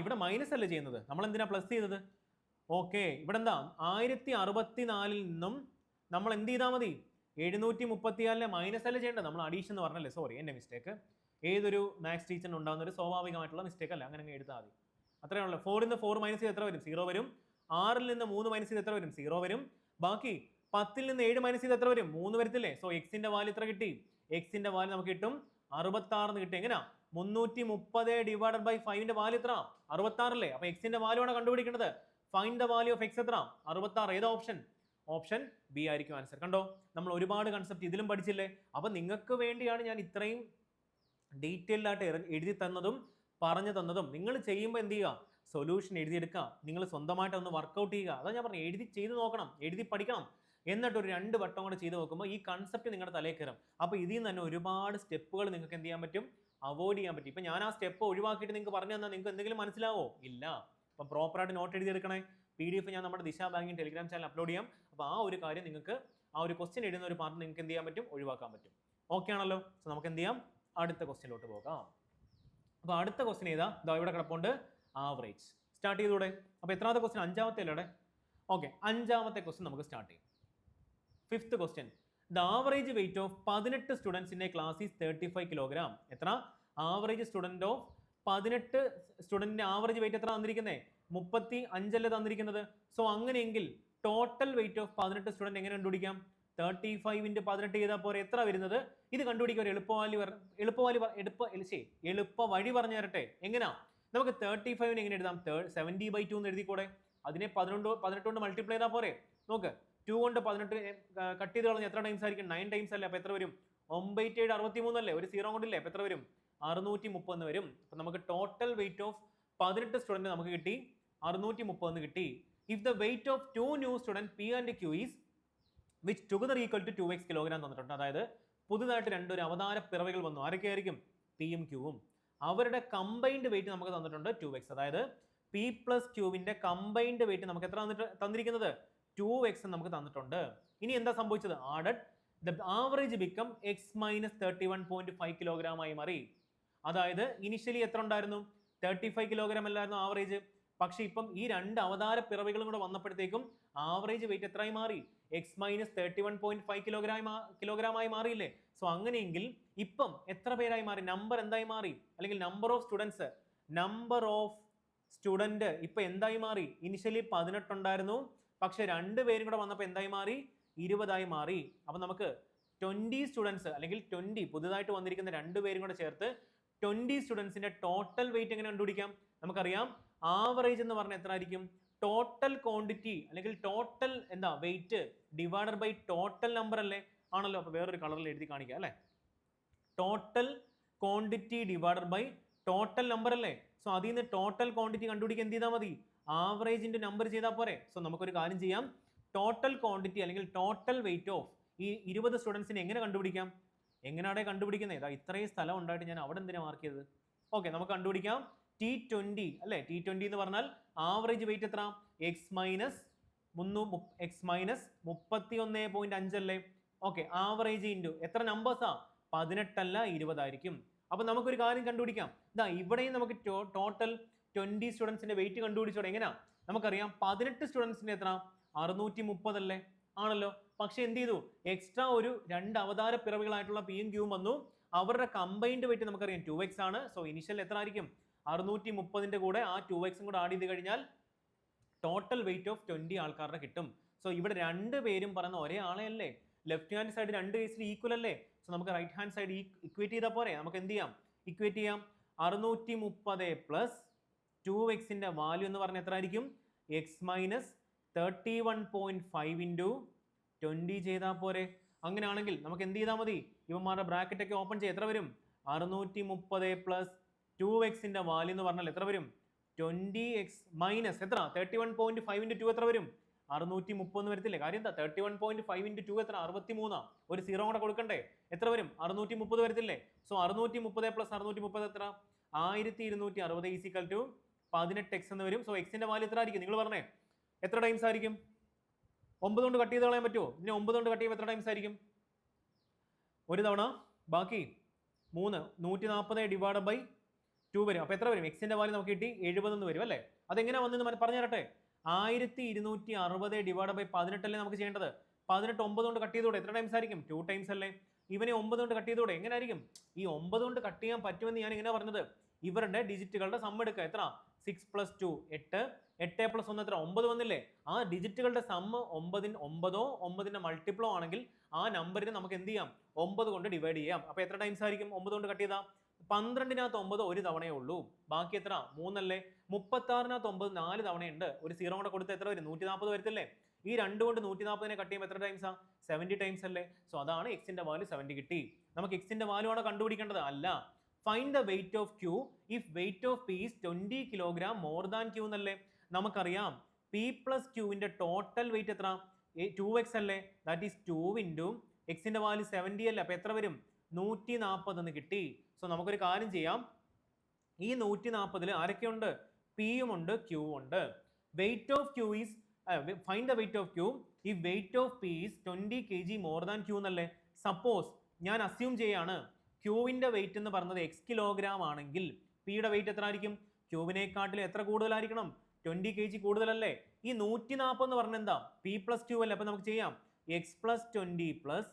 ഇവിടെ മൈനസ് അല്ലേ ചെയ്യുന്നത്, നമ്മൾ എന്തിനാ പ്ലസ് ചെയ്തത്? ഓക്കെ, ഇവിടെ എന്താ 1064 നിന്നും നമ്മൾ എന്ത് ചെയ്താൽ മതി? 734 മൈനസ് അല്ലേ ചെയ്യേണ്ടത്, നമ്മൾ അഡീഷൻ എന്ന് പറഞ്ഞല്ലേ. സോറി, എൻ്റെ മിസ്റ്റേക്ക്. ഏതൊരു മാത്സ് ടീച്ചറിന് ഉണ്ടാകുന്ന ഒരു സ്വാഭാവികമായിട്ടുള്ള മിസ്റ്റേക്ക് അല്ല, അങ്ങനെ എഴുതാൽ മതി. അത്രയാണല്ലോ. 4 നിന്ന് 4 മൈനസ് ചെയ്ത് എത്ര വരും? 0 വരും. 6 നിന്ന് 3 മൈനസ് ചെയ്ത് എത്ര വരും? 0 വരും. ബാക്കി 10 നിന്ന് 7 മൈനസ് ചെയ്ത് എത്ര വരും? 3 വരത്തില്ലേ? സോ എക്സിന്റെ വാല്യൂ എത്ര കിട്ടി? എക്സിന്റെ വാല്യൂ നമുക്ക് കിട്ടും 66 എന്ന് കിട്ടും. എങ്ങനെയാ? 330 ഡിവൈഡഡ് ബൈ 5ന്റെ വാല്യൂ എത്ര? 66 അല്ലേ? അപ്പൊ എക്സിന്റെ വാല്യൂ ആണ് കണ്ടുപിടിക്കേണ്ടത്. Find the value of X എത്ര? 66. ഏതാ ഓപ്ഷൻ? ഓപ്ഷൻ ബി ആയിരിക്കും ആൻസർ. കണ്ടോ, നമ്മൾ ഒരുപാട് കൺസെപ്റ്റ് ഇതിലും പഠിച്ചില്ലേ? അപ്പൊ നിങ്ങൾക്ക് വേണ്ടിയാണ് ഞാൻ ഇത്രയും ഡീറ്റെയിൽഡ് ആയിട്ട് എഴുതി തന്നതും പറഞ്ഞു തന്നതും. നിങ്ങൾ ചെയ്യുമ്പോൾ എന്ത് ചെയ്യുക? സൊല്യൂഷൻ എഴുതിയെടുക്കുക, നിങ്ങൾ സ്വന്തമായിട്ട് ഒന്ന് വർക്കൗട്ട് ചെയ്യുക. അതാ ഞാൻ പറഞ്ഞു, എഴുതി ചെയ്ത് നോക്കണം, എഴുതി പഠിക്കണം. എന്നിട്ട് ഒരു 2 വട്ടം കൂടെ ചെയ്ത് നോക്കുമ്പോൾ ഈ കൺസെപ്റ്റ് നിങ്ങളുടെ തലയിൽ കയറും. അപ്പോൾ ഇതിൽ നിന്ന് തന്നെ ഒരുപാട് സ്റ്റെപ്പുകൾ നിങ്ങൾക്ക് എന്ത് ചെയ്യാൻ പറ്റും? അവോയ്ഡ് ചെയ്യാൻ പറ്റും. ഇപ്പം ഞാൻ ആ സ്റ്റെപ്പ് ഒഴിവാക്കിയിട്ട് നിങ്ങൾക്ക് പറഞ്ഞു തന്നാൽ നിങ്ങൾക്ക് എന്തെങ്കിലും മനസ്സിലാവോ? ഇല്ല. അപ്പം പ്രോപ്പറായിട്ട് നോട്ട് എഴുതിയെടുക്കണേ. PDF ഞാൻ നമ്മുടെ ദിശ ബാങ്കിങ് ടെലിഗ്രാം ചാനൽ അപ്ലോഡ് ചെയ്യാം. അപ്പോൾ ആ ഒരു കാര്യം നിങ്ങൾക്ക്, ആ ഒരു ക്വസ്റ്റ്യൻ എഴുതുന്ന ഒരു പാർട്ട് നിങ്ങൾക്ക് എന്ത് ചെയ്യാൻ പറ്റും? ഒഴിവാക്കാൻ പറ്റും. ഓക്കെ ആണല്ലോ. സോ നമുക്ക് എന്ത് ചെയ്യാം? അടുത്ത ക്വസ്റ്റ്യനിലോട്ട് പോകാം. അപ്പോൾ അടുത്ത ക്വസ്റ്റ്യൻ ഏതാ? ഇതാ ഇവിടെ കിടപ്പുണ്ട്, ആവറേജ്. സ്റ്റാർട്ട് ചെയ്തൂടെ? അപ്പോൾ എത്രാമത്തെ ക്വസ്റ്റ്യൻ? 5ാമത്തെ അല്ലേ? ഓക്കെ, 5ാമത്തെ ക്വസ്റ്റ്യൻ നമുക്ക് സ്റ്റാർട്ട് ചെയ്യാം. 5th question. The average weight of 18 students in a class is 35 kilogram. എത്ര? ആവറേജ് സ്റ്റുഡൻറ് ഓഫ് 18 സ്റ്റുഡൻറ്റിന്റെ ആവറേജ് വെയിറ്റ് എത്ര തന്നിരിക്കുന്നത്? 35 അല്ലേ തന്നിരിക്കുന്നത്. സോ അങ്ങനെയെങ്കിൽ ടോട്ടൽ വെയിറ്റ് ഓഫ് 18 സ്റ്റുഡൻറ്റ് എങ്ങനെ കണ്ടുപിടിക്കാം? 35 × 18 ചെയ്താൽ പോരെ? എത്ര വരുന്നത്? ഇത് കണ്ടുപിടിക്കുക. ഒരു എളുപ്പ വഴി പറഞ്ഞു തരട്ടെ. എങ്ങനെയാ? നമുക്ക് 35 എങ്ങനെ എഴുതാം? 70/2 എന്ന് എഴുതിക്കൂടെ? അതിനെ 18 കൊണ്ട് മൾട്ടിപ്ലൈ ചെയ്താൽ പോരെ? നോക്ക്, 2 കൊണ്ട് 18 കട്ട് ചെയ്ത് കളഞ്ഞാൽ എത്ര ടൈംസ് ആയിരിക്കും? 9 ടൈംസ് അല്ലേ? അപ്പോൾ എത്ര വരും? 9 7 63 അല്ലേ? ഒരു 0 കൊണ്ടില്ലേ? അപ്പോൾ എത്ര വരും? 630 എന്ന് വരും. അപ്പോൾ നമുക്ക് ടോട്ടൽ വെയിറ്റ് ഓഫ് 18 സ്റ്റുഡൻറ്റ് നമുക്ക് കിട്ടി 630 എന്ന് കിട്ടി. If the weight of 2 new student P and Q is which together equal to 2x kilogram തന്നിട്ടുണ്ട്. അതായത് പുതുതായിട്ട് ഒരു അവതാര പിറവികൾ വന്നു. ആരൊക്കെയായിരിക്കും? P യും Q യും. അവരുടെ കമ്പൈൻഡ് വെയിറ്റ് നമുക്ക് തന്നിട്ടുണ്ട് 2x. അതായത് P + Qവിന്റെ കമ്പൈൻഡ് വെയിറ്റ് നമുക്ക് എത്ര തന്നിരിക്കുന്നത്? 2x നമുക്ക് തന്നിട്ടുണ്ട്. ഇനി എന്താ സംഭവിച്ചത്? Added the average become x - 31.5 kilogram ആയി മാറി. അതായത് ഇനിഷ്യലി എത്ര ഉണ്ടായിരുന്നു? 35 കിലോഗ്രാം അല്ലായിരുന്നു ആവറേജ്. പക്ഷെ ഇപ്പം ഈ 2 അവതാര പിറവികളും കൂടെ വന്നപ്പോഴത്തേക്കും ആവറേജ് വെയിറ്റ് എത്രയായി മാറി? x - 31.5 കിലോഗ്രാം ആയി മാറിയില്ലേ? സോ അങ്ങനെയെങ്കിൽ ഇപ്പം എത്ര പേരായി മാറി? നമ്പർ എന്തായി മാറി? അല്ലെങ്കിൽ നമ്പർ ഓഫ് സ്റ്റുഡൻറ് ഇപ്പൊ എന്തായി മാറി? ഇനിഷ്യലി 18 ഉണ്ടായിരുന്നു, പക്ഷെ 2 പേരും കൂടെ വന്നപ്പോൾ എന്തായി മാറി? 20 മാറി. അപ്പൊ നമുക്ക് 20 സ്റ്റുഡൻസ് അല്ലെങ്കിൽ 20 പുതുതായിട്ട് വന്നിരിക്കുന്ന 2 പേരും കൂടെ ചേർത്ത് 20 സ്റ്റുഡൻസിന്റെ ടോട്ടൽ വെയിറ്റ് എങ്ങനെ കണ്ടുപിടിക്കാം? നമുക്കറിയാം ആവറേജ് എന്ന് പറഞ്ഞാൽ എത്ര ആയിരിക്കും? ടോട്ടൽ ക്വാണ്ടിറ്റി അല്ലെങ്കിൽ ടോട്ടൽ എന്താ weight divided by total number അല്ലേ? ആണല്ലോ. അപ്പോൾ വേറൊരു കളറിൽ എഴുതി കാണിക്കാം അല്ലേ? Total quantity divided by total number അല്ലേ? സോ അതിൽ നിന്ന് ടോട്ടൽ ക്വാണ്ടിറ്റി കണ്ടുപിടിക്കാൻ എന്ത് ചെയ്താൽ മതി? ആവറേജിന്റെ നമ്പർ ചെയ്താൽ പോരെ? സോ നമുക്കൊരു കാര്യം ചെയ്യാം. ടോട്ടൽ ക്വാണ്ടിറ്റി അല്ലെങ്കിൽ ടോട്ടൽ വെയിറ്റ് ഓഫ് ഈ 20 സ്റ്റുഡൻസിനെ എങ്ങനെ കണ്ടുപിടിക്കാം? എങ്ങനെയാണ് കണ്ടുപിടിക്കുന്നത്? ഇതാ ഇത്രയും സ്ഥലം ഉണ്ടായിട്ട് ഞാൻ അവിടെ എന്തിനാണ് മാർക്ക് ചെയ്തത്? ഓക്കെ, നമുക്ക് കണ്ടുപിടിക്കാം. T20 അല്ലേ? T20 എന്ന് പറഞ്ഞാൽ ആവറേജ് വെയിറ്റ് എത്ര? x - 31.5 അല്ലേ? ഓക്കെ, ആവറേജ് ഇൻറ്റു എത്ര നമ്പേഴ്സാ? 18 അല്ല 20 ആയിരിക്കും. അപ്പൊ നമുക്കൊരു കാര്യം കണ്ടുപിടിക്കാം. ഇതാ ഇവിടെയും നമുക്ക് ടോട്ടൽ 20 സ്റ്റുഡൻസിന്റെ വെയിറ്റ് കണ്ടുപിടിച്ചോടെ. എങ്ങനെയാ? നമുക്കറിയാം 18 സ്റ്റുഡൻസിന്റെ എത്ര 630 അല്ലേ? ആണല്ലോ. പക്ഷെ എന്ത് ചെയ്തു? എക്സ്ട്രാ ഒരു 2 അവതാര പിറവികളായിട്ടുള്ള പിയും ക്യൂവും വന്നു. അവരുടെ കമ്പൈൻഡ് വെയിറ്റ് നമുക്കറിയാം 2x ആണ്. സോ ഇനിഷ്യൽ എത്ര ആയിരിക്കും? 630ന്റെ കൂടെ ആ 2xും കൂടെ ആഡ് ചെയ്ത് കഴിഞ്ഞാൽ ടോട്ടൽ വെയിറ്റ് ഓഫ് 20 ആൾക്കാരുടെ കിട്ടും. സോ ഇവിടെ രണ്ടുപേരും പറയുന്ന ഒരേ ആളെ അല്ലേ? ലെഫ്റ്റ് ഹാൻഡ് സൈഡ് രണ്ട് കേസിൽ ഈക്വൽ അല്ലേ? സോ നമുക്ക് റൈറ്റ് ഹാൻഡ് സൈഡ് ഇക്വേറ്റ് ചെയ്താൽ പോരെ? നമുക്ക് എന്ത് ചെയ്യാം? ഇക്വേറ്റ് ചെയ്യാം. 630 പ്ലസ് 2xന്റെ വാല്യൂ എന്ന് പറഞ്ഞാൽ എത്ര ആയിരിക്കും? എക്സ് മൈനസ് 31.5 ഇൻറ്റു 20 ചെയ്താൽ പോരെ? അങ്ങനെയാണെങ്കിൽ നമുക്ക് എന്ത് ചെയ്താൽ മതി? ഇവന്മാരുടെ ബ്രാക്കറ്റ് ഒക്കെ ഓപ്പൺ ചെയ്ത് എത്ര വരും? 630 പ്ലസ് 2xന്റെ വാല്യൂ എന്ന് പറഞ്ഞാൽ എത്ര വരും? 20x മൈനസ് എത്ര? 31.5 ഇൻറ്റു 2 എത്ര വരും? 630 വരത്തില്ലേ? കാര്യം എന്താ? 31.5 ഇൻറ്റു 2 എത്ര? 63. ഒരു 0 കൂടെ കൊടുക്കണ്ടേ? എത്ര വരും? 630 വരത്തില്ലേ? സോ 630 പ്ലസ് 630 എത്ര? 1260 ഈസിക്കൽ ടു 18x എന്ന് വരും. സോ എക്സിന്റെ വാല്യൂ എത്ര ആയിരിക്കും? നിങ്ങൾ പറഞ്ഞേ എത്ര ടൈംസ് ആയിരിക്കും? 9 കൊണ്ട് കട്ട് ചെയ്ത് കളയാൻ പറ്റുമോ? ഇനി 9 കൊണ്ട് കട്ട് ചെയ്യുമ്പോൾ എത്ര ടൈംസ് ആയിരിക്കും? ഒരു തവണ, ബാക്കി 3. 140 ഡിവൈഡ് ബൈ 2 വരും. അപ്പൊ എത്ര വരും? എക്സിന്റെ വാല്യൂ നമുക്ക് കിട്ടി 70 എന്ന് വരും അല്ലേ? അതെങ്ങനെ വന്നെന്ന് പറഞ്ഞു തരട്ടെ. 1260 ഡിവൈഡ് ബൈ 18 അല്ലേ നമുക്ക് ചെയ്യേണ്ടത്? 18 9 കൊണ്ട് കട്ട് ചെയ്തോടെ എത്ര ടൈംസ് ആയിരിക്കും? 2 ടൈംസ് അല്ലേ? ഇവനെ 9 കൊണ്ട് കട്ട് ചെയ്തോടെ എങ്ങനെ ആയിരിക്കും? ഈ 9 കൊണ്ട് കട്ട് ചെയ്യാൻ പറ്റുമെന്ന് ഞാൻ ഇങ്ങനെ പറഞ്ഞത്, ഇവരുടെ ഡിജിറ്റുകളുടെ സം എടുക്കുക. എത്ര? 6 പ്ലസ് 2 8, 8 പ്ലസ് 1 എത്ര? 9 വന്നില്ലേ? ആ ഡിജിറ്റുകളുടെ സമ്മ് 9 9ന്റെ മൾട്ടിപ്ലോ ആണെങ്കിൽ ആ നമ്പറിനെ നമുക്ക് എന്ത് ചെയ്യാം? 9 കൊണ്ട് ഡിവൈഡ് ചെയ്യാം. അപ്പൊ എത്ര ടൈംസ് ആയിരിക്കും 9 കൊണ്ട് കട്ട് ചെയ്താൽ? 12നകത്ത് 9 ഒരു തവണയേ ഉള്ളൂ. ബാക്കി എത്ര? 3 അല്ലേ? 36നകത്ത് 9 4 തവണയുണ്ട്. ഒരു 0 കൂടെ കൊടുത്ത് എത്ര വരും? 140 വരത്തില്ലേ? ഈ 2 കൊണ്ട് 140നെ കട്ട് ചെയ്യുമ്പോൾ എത്ര ടൈംസാ? 70 ടൈംസ് അല്ലേ? സോ അതാണ് എക്സിന്റെ വാല്യൂ 70 കിട്ടി. നമുക്ക് എക്സിന്റെ വാല്യൂ ആണോ കണ്ടുപിടിക്കേണ്ടത്? അല്ല. Find the weight of Q if weight of P is 20 kilogram more than Q എന്നല്ലേ? നമുക്കറിയാം പി പ്ലസ് ക്യൂവിന്റെ ടോട്ടൽ വെയിറ്റ് എത്ര? 2x അല്ലേ? ദാറ്റ് ഈസ് 2 ഇൻറ്റു എക്സിന്റെ വാല്യൂ 70 അല്ലേ? അപ്പൊ എത്ര വരും? 140 എന്ന് കിട്ടി. സോ നമുക്കൊരു കാര്യം ചെയ്യാം. ഈ 140ൽ ആരൊക്കെയുണ്ട്? പിയും ഉണ്ട്, ക്യൂവും ഉണ്ട്. Weight of Q is find the weight of Q if weight of P is 20 kg more than Q എന്നല്ലേ? സപ്പോസ് ഞാൻ അസ്യൂം ചെയ്യാണ് ക്യൂവിന്റെ വെയിറ്റ് എന്ന് പറഞ്ഞത് x കിലോഗ്രാം ആണെങ്കിൽ പിയുടെ വെയിറ്റ് എത്ര ആയിരിക്കും? ക്യൂവിനെക്കാട്ടിൽ എത്ര കൂടുതലായിരിക്കണം? 20 kg കൂടുതലല്ലേ? ഈ 140 എന്ന് പറഞ്ഞ എന്താ? പി പ്ലസ് ക്യൂ അല്ലേ? അപ്പൊ നമുക്ക് ചെയ്യാം എക്സ് പ്ലസ് 20 പ്ലസ്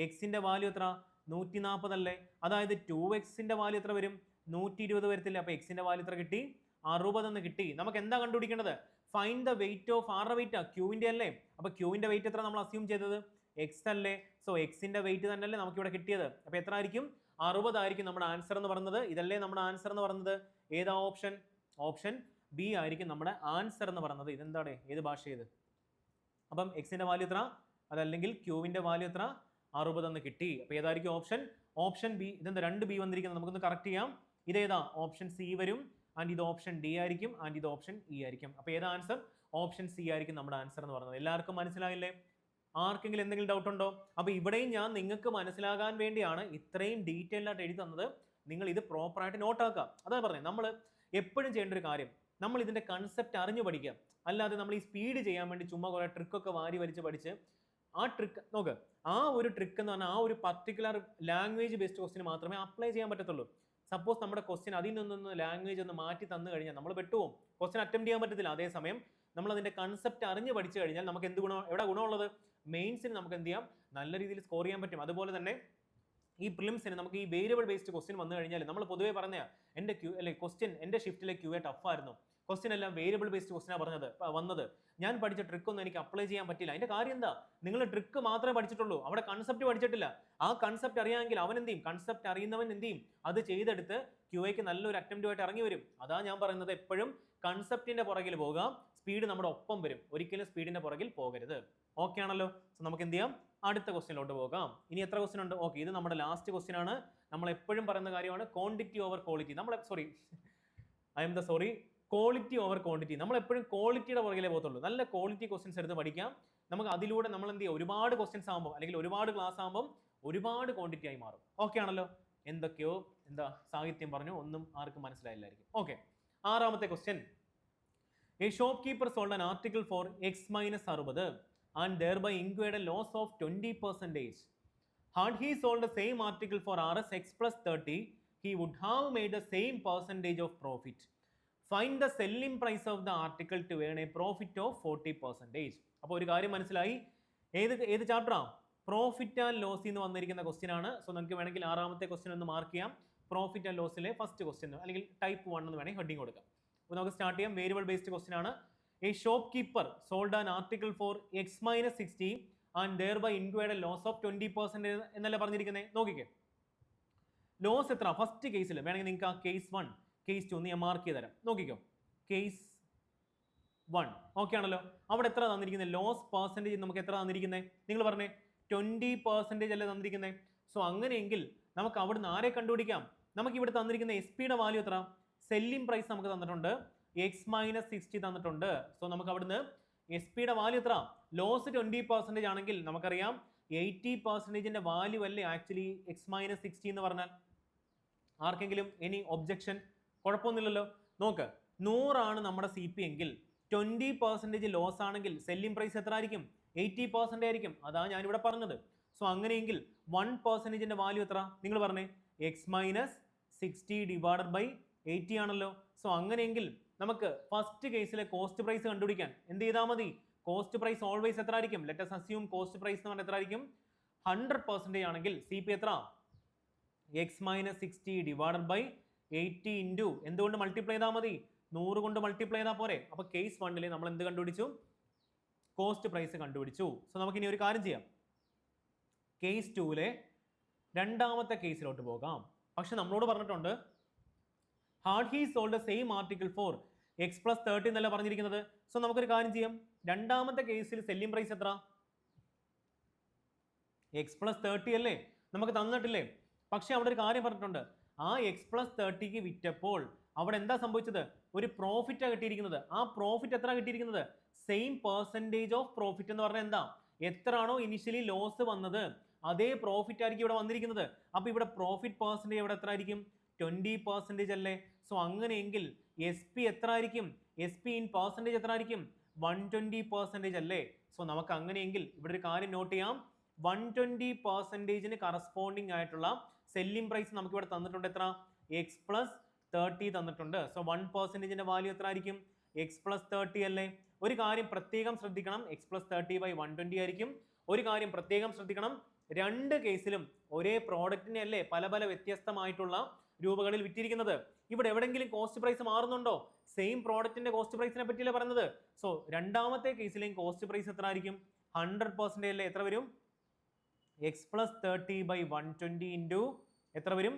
എക്സിന്റെ വാല്യൂ എത്ര? 140 അല്ലേ? അതായത് 2xന്റെ വാല്യൂ എത്ര വരും? 120 വരത്തില്ലേ? അപ്പൊ എക്സിന്റെ വാല്യൂ എത്ര കിട്ടി? 60 എന്ന് കിട്ടി. നമുക്ക് എന്താ കണ്ടുപിടിക്കേണ്ടത്? ഫൈൻഡ് ദ വെയിറ്റ് ഓഫ് ആരുടെ വെയിറ്റ്? ക്യൂവിന്റെ അല്ലേ? അപ്പൊ ക്യൂവിന്റെ വെയിറ്റ് എത്ര നമ്മൾ അസ്യൂം ചെയ്തത്? എക്സ് അല്ലേ? സോ എക്സിന്റെ വെയിറ്റ് തന്നെയല്ലേ നമുക്ക് ഇവിടെ കിട്ടിയത്? അപ്പൊ എത്ര ആയിരിക്കും? 60 ആയിരിക്കും നമ്മുടെ ആൻസർ എന്ന് പറയുന്നത്. ഇതല്ലേ നമ്മുടെ ആൻസർ എന്ന് പറയുന്നത്? ഏതാ ഓപ്ഷൻ? ഓപ്ഷൻ ബി ആയിരിക്കും നമ്മുടെ ആൻസർ എന്ന് പറയുന്നത്. ഇതെന്താണ്? ഏത് ഭാഷ ചെയ്ത്? അപ്പം എക്സിന്റെ വാല്യൂ എത്ര? അതല്ലെങ്കിൽ ക്യൂവിന്റെ വാല്യൂ എത്ര? 60 എന്ന് കിട്ടി. അപ്പൊ ഏതായിരിക്കും ഓപ്ഷൻ? Option B. ഇതെന്താ 2 ബി വന്നിരിക്കുന്നത്? നമുക്കൊന്ന് കറക്റ്റ് ചെയ്യാം. ഇതേതാ? ഓപ്ഷൻ സി വരും. ആൻഡ് ഇത് ഓപ്ഷൻ ഡി ആയിരിക്കും. ആൻഡ് ഇത് ഓപ്ഷൻ ഇ ആയിരിക്കും. അപ്പൊ ഏതാ ആൻസർ? ഓപ്ഷൻ സി ആയിരിക്കും നമ്മുടെ ആൻസർ എന്ന് പറയുന്നത്. എല്ലാവർക്കും മനസ്സിലായില്ലേ? ആർക്കെങ്കിലും എന്തെങ്കിലും ഡൗട്ട് ഉണ്ടോ? അപ്പൊ ഇവിടെയും ഞാൻ നിങ്ങൾക്ക് മനസ്സിലാകാൻ വേണ്ടിയാണ് ഇത്രയും ഡീറ്റെയിൽ ആയിട്ട് എഴുതി തന്നത്. നിങ്ങൾ ഇത് പ്രോപ്പറായിട്ട് നോട്ട് ആക്കുക. അതാണ് പറഞ്ഞത്, നമ്മൾ എപ്പോഴും ചെയ്യേണ്ട ഒരു കാര്യം, നമ്മൾ ഇതിന്റെ കൺസെപ്റ്റ് അറിഞ്ഞു പഠിക്കുക. അല്ലാതെ നമ്മൾ ഈ സ്പീഡ് ചെയ്യാൻ വേണ്ടി ചുമ്മാ കുറെ ട്രിക്കൊക്കെ വാരി വലിച്ച് പഠിച്ച് ആ ട്രിക്ക് നോക്ക്. ആ ഒരു ട്രിക്ക് എന്ന് പറഞ്ഞാൽ ആ ഒരു പർട്ടിക്കുലർ ലാംഗ്വേജ് ബേസ്ഡ് ക്വസ്റ്റിന് മാത്രമേ അപ്ലൈ ചെയ്യാൻ പറ്റത്തുള്ളൂ. സപ്പോസ് നമ്മുടെ ക്വസ്റ്റ്യൻ അതിൽ നിന്നൊന്ന് ലാംഗ്വേജ് ഒന്ന് മാറ്റി തന്നു കഴിഞ്ഞാൽ നമ്മൾ പെട്ടുപോകും. ക്വസ്റ്റ്യൻ അറ്റംപ്റ്റ് ചെയ്യാൻ പറ്റത്തില്ല. അതേസമയം നമ്മൾ അതിന്റെ കൺസെപ്റ്റ് അറിഞ്ഞ് പഠിച്ചു കഴിഞ്ഞാൽ നമുക്ക് എന്ത് ഗുണം? എവിടെ ഗുണമുള്ളത്? മെയിൻസിന് നമുക്ക് എന്ത് ചെയ്യാം? നല്ല രീതിയിൽ സ്കോർ ചെയ്യാൻ പറ്റും. അതുപോലെ തന്നെ ഈ പ്രിലിംസിന് നമുക്ക് ഈ വേരിയബിൾ ബേസ്ഡ് ക്വസ്റ്റ്യൻ വന്നു കഴിഞ്ഞാൽ നമ്മൾ പൊതുവേ പറഞ്ഞ എൻ്റെ ക്യൂ അല്ലെ ക്വസ്റ്റ്യൻ എൻ്റെ ഷിഫ്റ്റിലെ ക്യൂ ടഫ് ആയിരുന്നു. ക്വസ്റ്റ്യൻ എല്ലാം വേരിയബിൾ ബേസ്ഡ് ക്വസ്റ്റ്യനാണ് വന്നത്. ഞാൻ പഠിച്ച ട്രിക്ക് ഒന്നും എനിക്ക് അപ്ലൈ ചെയ്യാൻ പറ്റില്ല. അതിന്റെ കാര്യം എന്താ? നിങ്ങൾ ട്രിക്ക് മാത്രമേ പഠിച്ചിട്ടുള്ളൂ, അവിടെ കൺസെപ്റ്റ് പഠിച്ചിട്ടില്ല. ആ കൺസെപ്റ്റ് അറിയാമെങ്കിൽ അവൻ എന്ത് ചെയ്യും? കൺസെപ്റ്റ് അറിയുന്നവൻ എന്ത് ചെയ്യും? അത് ചെയ്തെടുത്ത് ക്യൂക്ക് നല്ലൊരു അറ്റംപ്റ്റുമായിട്ട് ഇറങ്ങി വരും. അതാ ഞാൻ പറയുന്നത്, എപ്പോഴും കൺസെപ്റ്റിന്റെ പുറകിൽ പോകാം, സ്പീഡ് നമ്മുടെ ഒപ്പം വരും. ഒരിക്കലും സ്പീഡിന്റെ പുറകിൽ പോകരുത്. ഓക്കെ ആണല്ലോ? സോ നമുക്ക് എന്ത് ചെയ്യാം? അടുത്ത ക്വസ്റ്റ്യനിലോട്ട് പോകാം. ഇനി എത്ര ക്വസ്റ്റ്യൻ ഉണ്ട്? ഓക്കെ, ഇത് നമ്മുടെ ലാസ്റ്റ് ക്വസ്റ്റ്യൻ ആണ്. നമ്മൾ എപ്പോഴും പറയുന്ന കാര്യമാണ് quantity over quality. Quality over quantity. നമ്മൾ എപ്പോഴും ക്വാളിറ്റിയുടെ പുറകിലേ പോകത്തുള്ളൂ. നല്ല ക്വാളിറ്റി ക്വസ്റ്റ്യൻസ് എടുത്ത് പഠിക്കാം. നമുക്ക് അതിലൂടെ നമ്മൾ എന്ത് ചെയ്യും? ഒരുപാട് ക്വസ്റ്റ്യൻസ് ആകുമ്പോൾ അല്ലെങ്കിൽ ഒരുപാട് ക്ലാസ് ആകുമ്പോൾ ഒരുപാട് ക്വാണ്ടിറ്റി ആയി മാറും. ഓക്കെ ആണല്ലോ? എന്തൊക്കെയോ സാഹിത്യം പറഞ്ഞു, ഒന്നും ആർക്കും മനസ്സിലായില്ലായിരിക്കും. ഓക്കെ, ആറാമത്തെ question. A shopkeeper sold an article for X minus 60 and thereby incurred a loss of 20%. Had he sold the same article for Rs x plus 30, he would have made the same percentage of profit. Find the selling price of the article to earn a profit of 40%. അപ്പോൾ ഒരു കാര്യം മനസ്സിലായി, ഏത് ചാപ്റ്ററാ? Profit and loss എന്ന് വന്നിരിക്കുന്ന question ആണ്. So നമുക്ക് വേണമെങ്കിൽ ആറാമത്തെ ക്വസ്റ്റ്യൻ ഒന്ന് മാർക്ക് ചെയ്യാം. പ്രോഫിറ്റ് ആൻഡ് ലോസിലെ ഫസ്റ്റ് ക്വസ്റ്റ്യൻ അല്ലെങ്കിൽ ടൈപ്പ് 1 എന്ന് വേണമെങ്കിൽ ഹെഡിങ് കൊടുക്കാം. അപ്പോൾ നമുക്ക് സ്റ്റാർട്ട് ചെയ്യാം. വേരിയബിൾ ബേസ്ഡ് ക്വസ്റ്റ്യൻ ആണ്. A shopkeeper sold an article for x-60 and thereby incurred a loss of 20% എന്നല്ല പറഞ്ഞിരിക്കുന്നത്. നോക്കിക്കേ, ലോസ് എത്ര? ഫസ്റ്റ് കേസിൽ വേണമെങ്കിൽ നിങ്ങൾക്ക് ആ കേസ് 1 കേസ് 2 ഞാൻ മാർക്ക് ചെയ്ത് തരാം. നോക്കിക്കോ, കേസ് 1 ഓക്കെ ആണല്ലോ. അവിടെ എത്ര തന്നിരിക്കുന്നത്? ലോസ് പെർസെൻറ്റേജ് നമുക്ക് എത്ര തന്നിരിക്കുന്നത്? നിങ്ങൾ പറഞ്ഞേ 20% അല്ലേ തന്നിരിക്കുന്നത്. സോ അങ്ങനെയെങ്കിൽ നമുക്ക് അവിടുന്ന് ആരെ കണ്ടുപിടിക്കാം? നമുക്ക് ഇവിടെ തന്നിരിക്കുന്ന SP യുടെ വാല്യൂ എത്ര? സെല്ലിംഗ് പ്രൈസ് നമുക്ക് തന്നിട്ടുണ്ട്, x-60 തന്നിട്ടുണ്ട്. സോ നമുക്ക് അവിടുന്ന് SP യുടെ വാല്യൂ എത്ര? ലോസ് 20% ആണെങ്കിൽ നമുക്കറിയാം 80%ന്റെ വാല്യൂ അല്ലേ ആക്ച്വലി x-60 എന്ന് പറഞ്ഞാൽ. ആർക്കെങ്കിലും എനി ഒബ്ജക്ഷൻ? കുഴപ്പമൊന്നുമില്ലല്ലോ. നോക്ക്, 100 ആണ് നമ്മുടെ CP എങ്കിൽ 20% ലോസ് ആണെങ്കിൽ സെല്ലിംഗ് പ്രൈസ് എത്ര ആയിരിക്കും? 80% ആയിരിക്കും. അതാണ് ഞാനിവിടെ പറഞ്ഞത്. സോ അങ്ങനെയെങ്കിൽ 1%ന്റെ വാല്യൂ എത്ര? നിങ്ങൾ പറഞ്ഞേ, x-60 ഡിവൈഡഡ് ബൈ 80 ആണല്ലോ. സോ അങ്ങനെയെങ്കിൽ നമുക്ക് ഫസ്റ്റ് കേസിലെ കോസ്റ്റ് പ്രൈസ് കണ്ടുപിടിക്കാൻ എന്ത് ചെയ്താൽ മതി? കോസ്റ്റ് പ്രൈസ് ഓൾവേസ് എത്ര ആയിരിക്കും? Let us assume cost price എന്ന് പറഞ്ഞാൽ എത്ര ആയിരിക്കും? 100% ആണെങ്കിൽ CP എത്ര? x-60 ഡിവൈഡഡ് ബൈ 80 ഇൻറ്റു എന്തുകൊണ്ട് മൾട്ടിപ്ലൈ ചെയ്താൽ മതി? 100 കൊണ്ട് മൾട്ടിപ്ലൈ ചെയ്താൽ പോരെ. അപ്പോൾ കേസ് 1 നമ്മൾ എന്ത് കണ്ടുപിടിച്ചു? കോസ്റ്റ് പ്രൈസ് കണ്ടുപിടിച്ചു. സോ നമുക്കിനി ഒരു കാര്യം ചെയ്യാം, കേസ് 2 രണ്ടാമത്തെ കേസിലോട്ട് പോകാം. പക്ഷെ നമ്മളോട് പറഞ്ഞിട്ടുണ്ട് had he sold the same article for x+30 എന്നല്ല പറഞ്ഞിരിക്കുന്നത്. സോ നമുക്കൊരു കാര്യം ചെയ്യാം, രണ്ടാമത്തെ കേസിൽ സെല്ലിംഗ് പ്രൈസ് എത്ര? x+30 അല്ലേ നമുക്ക് തന്നിട്ടില്ലേ? പക്ഷെ അവിടെ ഒരു കാര്യം പറഞ്ഞിട്ടുണ്ട്, ആ x+30ക്ക് വിറ്റപ്പോൾ അവിടെ എന്താ സംഭവിച്ചത്? ഒരു പ്രോഫിറ്റാണ് കിട്ടിയിരിക്കുന്നത്. ആ പ്രോഫിറ്റ് എത്ര കിട്ടിയിരിക്കുന്നത്? സെയിം പെർസെൻറ്റേജ് ഓഫ് പ്രോഫിറ്റ് എന്ന് പറഞ്ഞാൽ എന്താ? എത്രയാണോ ഇനിഷ്യലി ലോസ് വന്നത് അതേ പ്രോഫിറ്റ് ആയിരിക്കും ഇവിടെ വന്നിരിക്കുന്നത്. അപ്പോൾ ഇവിടെ പ്രോഫിറ്റ് പെർസെൻറ്റേജ് ഇവിടെ എത്ര ആയിരിക്കും? 20% അല്ലേ. സോ അങ്ങനെയെങ്കിൽ SP എത്ര ആയിരിക്കും? SP ഇൻ പെർസെൻറ്റേജ് എത്ര ആയിരിക്കും? 120% അല്ലേ. സോ നമുക്ക് അങ്ങനെയെങ്കിൽ ഇവിടെ ഒരു കാര്യം നോട്ട് ചെയ്യാം, 120%ന് കറസ്പോണ്ടിങ് ആയിട്ടുള്ള സെല്ലിംഗ് പ്രൈസ് നമുക്ക് ഇവിടെ തന്നിട്ടുണ്ട്. എത്ര? x+30 തന്നിട്ടുണ്ട്. സോ 1%ന്റെ വാല്യൂ എത്ര ആയിരിക്കും? x+30 അല്ലേ. ഒരു കാര്യം പ്രത്യേകം ശ്രദ്ധിക്കണം, x+30 ബൈ 120 ആയിരിക്കും. ഒരു കാര്യം പ്രത്യേകം ശ്രദ്ധിക്കണം, രണ്ട് കേസിലും ഒരേ പ്രോഡക്റ്റിനെ അല്ലേ പല പല വ്യത്യസ്തമായിട്ടുള്ള രൂപകളിൽ വിറ്റിരിക്കുന്നത്. ഇവിടെ എവിടെങ്കിലും കോസ്റ്റ് പ്രൈസ് മാറുന്നുണ്ടോ? സെയിം പ്രോഡക്റ്റിന്റെ കോസ്റ്റ് പ്രൈസിനെ പറ്റിയല്ലേ പറയുന്നത്. സോ രണ്ടാമത്തെ കേസിലെയും കോസ്റ്റ് പ്രൈസ് എത്ര ആയിരിക്കും? 100% അല്ലേ. എത്ര വരും? x+30 ബൈ 120 ഇൻറ്റു എത്ര വരും?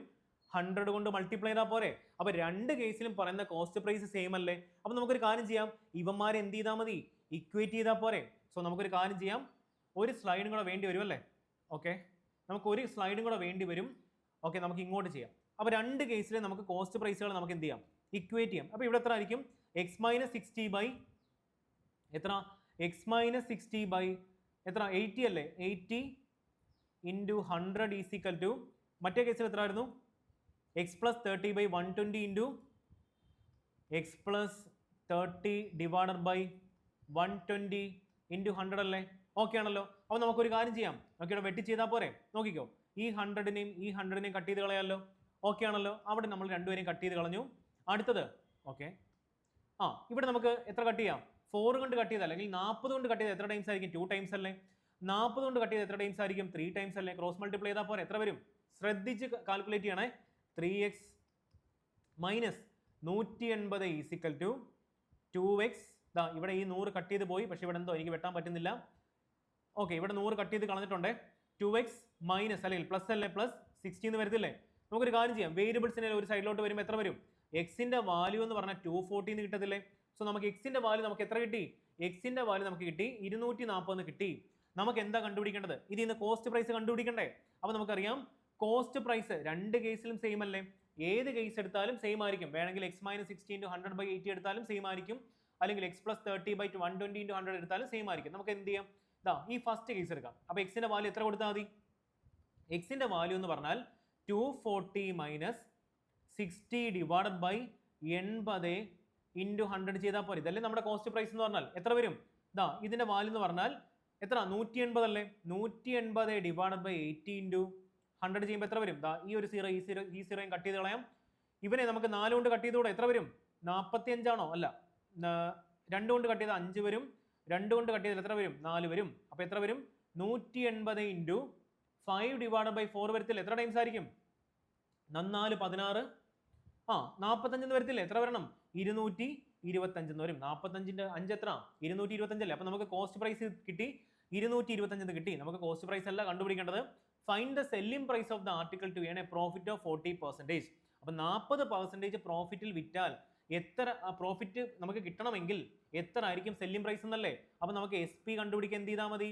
100 കൊണ്ട് മൾട്ടിപ്ലൈ ചെയ്താൽ പോരെ. അപ്പോൾ രണ്ട് കേസിലും പറയുന്ന കോസ്റ്റ് പ്രൈസ് സെയിം അല്ലേ. അപ്പോൾ നമുക്കൊരു കാര്യം ചെയ്യാം, ഇവന്മാരെ എന്ത് ചെയ്താൽ മതി? ഇക്വേറ്റ് ചെയ്താൽ പോരെ. സോ നമുക്കൊരു കാര്യം ചെയ്യാം, ഒരു സ്ലൈഡും കൂടെ വേണ്ടി വരും അല്ലേ. ഓക്കെ, നമുക്ക് ഒരു സ്ലൈഡും കൂടെ വേണ്ടി വരും. ഓക്കെ, നമുക്ക് ഇങ്ങോട്ട് ചെയ്യാം. അപ്പോൾ രണ്ട് കേസിലെ നമുക്ക് കോസ്റ്റ് പ്രൈസുകൾ നമുക്ക് എന്ത് ചെയ്യാം? ഇക്വേറ്റ് ചെയ്യാം. അപ്പോൾ ഇവിടെ എത്ര ആയിരിക്കും? x-60 ബൈ എത്ര? x-60 ബൈ എത്ര? 80 അല്ലേ. 80 ഇൻറ്റു 100 ഈസ് ഈക്വൽ ടു മറ്റേ കേസിൽ എത്ര ആയിരുന്നു? x+30 by 120 into x+30 divided by 120 into 100 അല്ലേ. ഓക്കെ ആണല്ലോ. അപ്പോൾ നമുക്കൊരു കാര്യം ചെയ്യാം, ഓക്കെ ഇവിടെ വെട്ടി ചെയ്താൽ പോരെ. നോക്കിക്കോ, ഈ 100നെയും ഈ 100നെയും കട്ട് ചെയ്ത് കളയാമല്ലോ. ഓക്കെ ആണല്ലോ. അവിടെ നമ്മൾ രണ്ടുപേരെയും കട്ട് ചെയ്ത് കളഞ്ഞു. അടുത്തത് ഓക്കെ, ഇവിടെ നമുക്ക് എത്ര കട്ട് ചെയ്യാം? 4 കൊണ്ട് കട്ട് ചെയ്താൽ അല്ലെങ്കിൽ 40 കൊണ്ട് കട്ട് ചെയ്താൽ എത്ര ടൈംസ് ആയിരിക്കും? 2 ടൈംസ് അല്ലേ. 40 കൊണ്ട് കട്ട് ചെയ്താൽ എത്ര ടൈംസ് ആയിരിക്കും? 3 ടൈംസ് അല്ലേ. ക്രോസ് മൾട്ടിപ്ലൈ ചെയ്താൽ പോരെ. എത്ര വരും? ശ്രദ്ധിച്ച് കാൽക്കുലേറ്റ് ചെയ്യണേ. 3x minus 180 is equal to 2x. ഇവിടെ ഈ 100 കട്ട് ചെയ്ത് പോയി, പക്ഷേ ഇവിടെ എന്തോ എനിക്ക് വെട്ടാൻ പറ്റുന്നില്ല. ഓക്കെ, ഇവിടെ 100 കട്ട് ചെയ്ത് കളഞ്ഞിട്ടുണ്ട്. 2x മൈനസ് അല്ലെങ്കിൽ പ്ലസ് അല്ലേ, പ്ലസ് 60 എന്ന് വരത്തില്ലേ. നമുക്കൊരു കാര്യം ചെയ്യാം, വേരിയബിൾസിനെ ഒരു സൈഡിലോട്ട് വരുമ്പോൾ എത്ര വരും? എക്സിന്റെ വാല്യൂ എന്ന് പറഞ്ഞാൽ 240 എന്ന് കിട്ടത്തില്ലേ. സോ നമുക്ക് എക്സിന്റെ വാല്യൂ നമുക്ക് എത്ര കിട്ടി? എക്സിന്റെ വാല്യൂ നമുക്ക് കിട്ടി 240 കിട്ടി. നമുക്ക് എന്താ കണ്ടുപിടിക്കേണ്ടത്? ഇതിൽ നിന്ന് കോസ്റ്റ് പ്രൈസ് കണ്ടുപിടിക്കണ്ടേ. അപ്പോൾ നമുക്കറിയാം കോസ്റ്റ് പ്രൈസ് രണ്ട് കേസിലും സെയിം അല്ലേ. ഏത് കേസ് എടുത്താലും സെയിം ആയിരിക്കും. വേണമെങ്കിൽ x-60 ഇൻറ്റു 100 ബൈ 80 എടുത്താലും സെയിം ആയിരിക്കും, അല്ലെങ്കിൽ x+30 ബൈ 120 ഇൻറ്റു 100 എടുത്താലും സെയിം ആയിരിക്കും. നമുക്ക് എന്ത് ചെയ്യാം? ഈ ഫസ്റ്റ് കേസ് എടുക്കാം. അപ്പോൾ എക്സിന്റെ വാല്യൂ എത്ര കൊടുത്താൽ മതി? എക്സിന്റെ വാല്യൂ എന്ന് പറഞ്ഞാൽ 240 മൈനസ് 60 ഡിവൈഡഡ് ബൈ 80 ഇൻറ്റു 100 ചെയ്താൽ പോരെ. ഇതല്ലേ നമ്മുടെ കോസ്റ്റ് പ്രൈസ് എന്ന് പറഞ്ഞാൽ. എത്ര വരും? ഇതിന്റെ വാല്യൂ എന്ന് പറഞ്ഞാൽ എത്ര? 180 അല്ലേ. 180 ഡിവൈഡഡ് ബൈ 80 ഇൻറ്റു 100 ചെയ്യുമ്പോൾ എത്ര വരും? ഈ ഒരു 0 ഈ സീറോയും കട്ട് ചെയ്ത് കളയാം. ഇവനെ നമുക്ക് 4 കൊണ്ട് കട്ട് ചെയ്തുകൂടെ? എത്ര വരും? 45 ആണോ? അല്ല, 2 കൊണ്ട് കട്ട് ചെയ്ത് 5 വരും. 2 കൊണ്ട് കട്ട് ചെയ്താൽ എത്ര വരും? 4 വരും. അപ്പോൾ എത്ര വരും? 180 ഇൻറ്റു 5 ഡിവൈഡ് ബൈ 4 വരത്തില്ല. എത്ര ടൈംസ് ആയിരിക്കും? 4 16, 45 എന്ന് വരത്തില്ലേ? എത്ര വരണം? 225 എന്ന് വരും. 45ന്റെ 5 എത്ര? 225 അല്ലേ? അപ്പോൾ നമുക്ക് കോസ്റ്റ് പ്രൈസ് കിട്ടി, 225 എന്ന് കിട്ടി. നമുക്ക് കോസ്റ്റ് പ്രൈസ് അല്ല കണ്ടുപിടിക്കേണ്ടത്. Find the selling price of the article to earn a profit of 40%. അപ്പോൾ 40% പ്രോഫിറ്റിൽ വിറ്റാൽ എത്ര പ്രോഫിറ്റ് നമുക്ക് കിട്ടണമെങ്കിൽ എത്ര ആയിരിക്കും സെല്ലിംഗ് പ്രൈസ് എന്നല്ലേ? അപ്പോൾ നമുക്ക് SP കണ്ടുപിടിക്കാൻ എന്ത് ചെയ്താൽ മതി?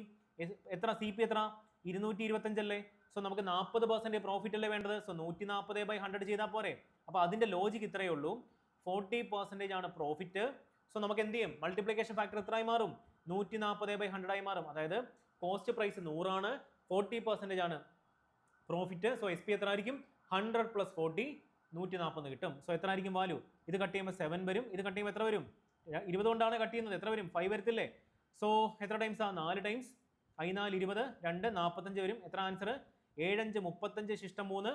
എത്ര CP എത്ര? 225 അല്ലേ? സോ നമുക്ക് 40% പ്രോഫിറ്റ് അല്ലേ വേണ്ടത്? സോ 140/100 ചെയ്താൽ പോരെ? അപ്പോൾ അതിന്റെ ലോജിക്ക് ഇത്രയേ ഉള്ളൂ. 40% ആണ് പ്രോഫിറ്റ്. സോ നമുക്ക് എന്ത് ചെയ്യും? മൾട്ടിപ്ലിക്കേഷൻ ഫാക്ടർ എത്രയായി മാറും? 140/100 ആയി മാറും. അതായത് കോസ്റ്റ് പ്രൈസ് 100 ആണ്, 40% ആണ് പ്രോഫിറ്റ്. സോ SP എത്ര ആയിരിക്കും? 100 + 40, 140 കിട്ടും. സോ എത്ര ആയിരിക്കും വാല്യൂ? ഇത് കട്ട് ചെയ്യുമ്പോൾ 7 വരും. ഇത് കട്ട് ചെയ്യുമ്പോൾ എത്ര വരും? 20 കൊണ്ടാണ് കട്ട് ചെയ്യുന്നത്. എത്ര വരും? 5 വരത്തില്ലേ? സോ എത്ര ടൈംസ് ആ? 4 ടൈംസ്. 4 20, 2 45 വരും. എത്ര ആൻസർ? 7 5 35 ശിഷ്ടം 3,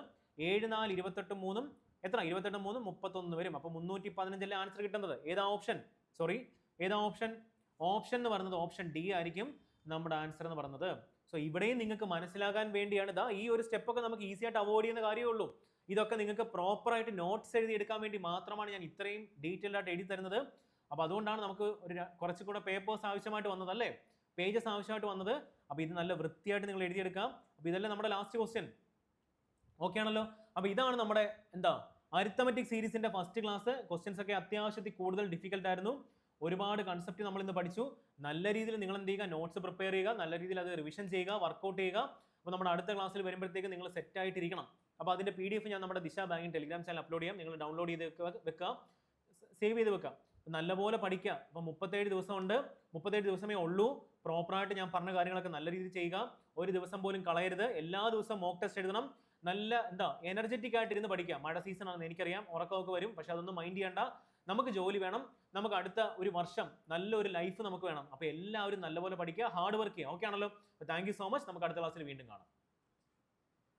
7 4 28 3, എത്ര? 28 3 31 വരും. അപ്പോൾ 315 അല്ലേ ആൻസർ കിട്ടുന്നത്? ഏതാ ഓപ്ഷൻ? സോറി, ഏതാ ഓപ്ഷൻ? ഓപ്ഷൻ എന്ന് പറയുന്നത് ഓപ്ഷൻ D ആയിരിക്കും നമ്മുടെ ആൻസർ എന്ന് പറയുന്നത്. സോ ഇവിടെയും നിങ്ങൾക്ക് മനസ്സിലാകാൻ വേണ്ടിയാണ് ഈ ഒരു സ്റ്റെപ്പൊക്കെ നമുക്ക് ഈസി ആയിട്ട് അവോയ്ഡ് ചെയ്യുന്ന കാര്യമുള്ളൂ. ഇതൊക്കെ നിങ്ങൾക്ക് പ്രോപ്പറായിട്ട് നോട്ട്സ് എഴുതി എടുക്കാൻ വേണ്ടി മാത്രമാണ് ഞാൻ ഇത്രയും ഡീറ്റെയിൽഡ് ആയിട്ട് എഴുതി തരുന്നത്. അപ്പോൾ അതുകൊണ്ടാണ് നമുക്ക് കുറച്ചുകൂടെ പേപ്പേഴ്സ് ആവശ്യമായിട്ട് വന്നത് അല്ലേ? പേജസ് ആവശ്യമായിട്ട് വന്നത്. അപ്പോൾ ഇത് നല്ല വൃത്തിയായിട്ട് നിങ്ങൾ എഴുതിയെടുക്കാം. അപ്പോൾ ഇതല്ലേ നമ്മുടെ ലാസ്റ്റ് ക്വസ്റ്റ്യൻ. ഓക്കെ ആണല്ലോ? അപ്പോൾ ഇതാണ് നമ്മുടെ അരിത്തമെറ്റിക് സീരീസിന്റെ ഫസ്റ്റ് ക്ലാസ്. ക്വസ്റ്റ്യൻസ് ഒക്കെ അത്യാവശ്യത്തിൽ കൂടുതൽ ഡിഫിക്കൽട്ട് ആയിരുന്നു. ഒരുപാട് കൺസെപ്റ്റ് നമ്മൾ ഇന്ന് പഠിച്ചു. നല്ല രീതിയിൽ നിങ്ങൾ എന്ത് ചെയ്യുക? നോട്ട്സ് പ്രിപ്പയർ ചെയ്യുക, നല്ല രീതിയിൽ അത് റിവിഷൻ ചെയ്യുക, വർക്കൗട്ട് ചെയ്യുക. അപ്പോൾ നമ്മുടെ അടുത്ത ക്ലാസ്സിൽ വരുമ്പോഴത്തേക്ക് നിങ്ങൾ സെറ്റ് ആയിട്ടിരിക്കണം. അപ്പോൾ അതിന്റെ PDF ഞാൻ നമ്മുടെ ദിശ ബാങ്കിങ് ടെലിഗ്രാം ചാനൽ അപ്ലോഡ് ചെയ്യാം. നിങ്ങൾ ഡൗൺലോഡ് ചെയ്ത് വെക്കുക, സേവ് ചെയ്ത് വെക്കുക. നല്ലപോലെ പഠിക്കുക. അപ്പോൾ 37 ദിവസമുണ്ട്. 37 ദിവസമേ ഉള്ളൂ. പ്രോപ്പറായിട്ട് ഞാൻ പറഞ്ഞ കാര്യങ്ങളൊക്കെ നല്ല രീതിയിൽ ചെയ്യുക. ഒരു ദിവസം പോലും കളയരുത്. എല്ലാ ദിവസവും മോക്ക് ടെസ്റ്റ് എഴുതണം. നല്ല എനർജറ്റിക് ആയിട്ട് ഇരുന്ന് പഠിക്കുക. മഴ സീസൺ ആണെന്ന് എനിക്കറിയാം, ഉറക്കമൊക്കെ വരും. പക്ഷെ അതൊന്നും മൈൻഡ് ചെയ്യേണ്ട. നമുക്ക് ജോലി വേണം, നമുക്ക് അടുത്ത ഒരു വർഷം നല്ലൊരു ലൈഫ് നമുക്ക് വേണം. അപ്പോൾ എല്ലാവരും നല്ലപോലെ പഠിക്കുക, ഹാർഡ് വർക്ക് ചെയ്യുക. ഓക്കെ ആണല്ലോ? Thank you so much. നമുക്ക് അടുത്ത ക്ലാസ്സിൽ വീണ്ടും കാണാം.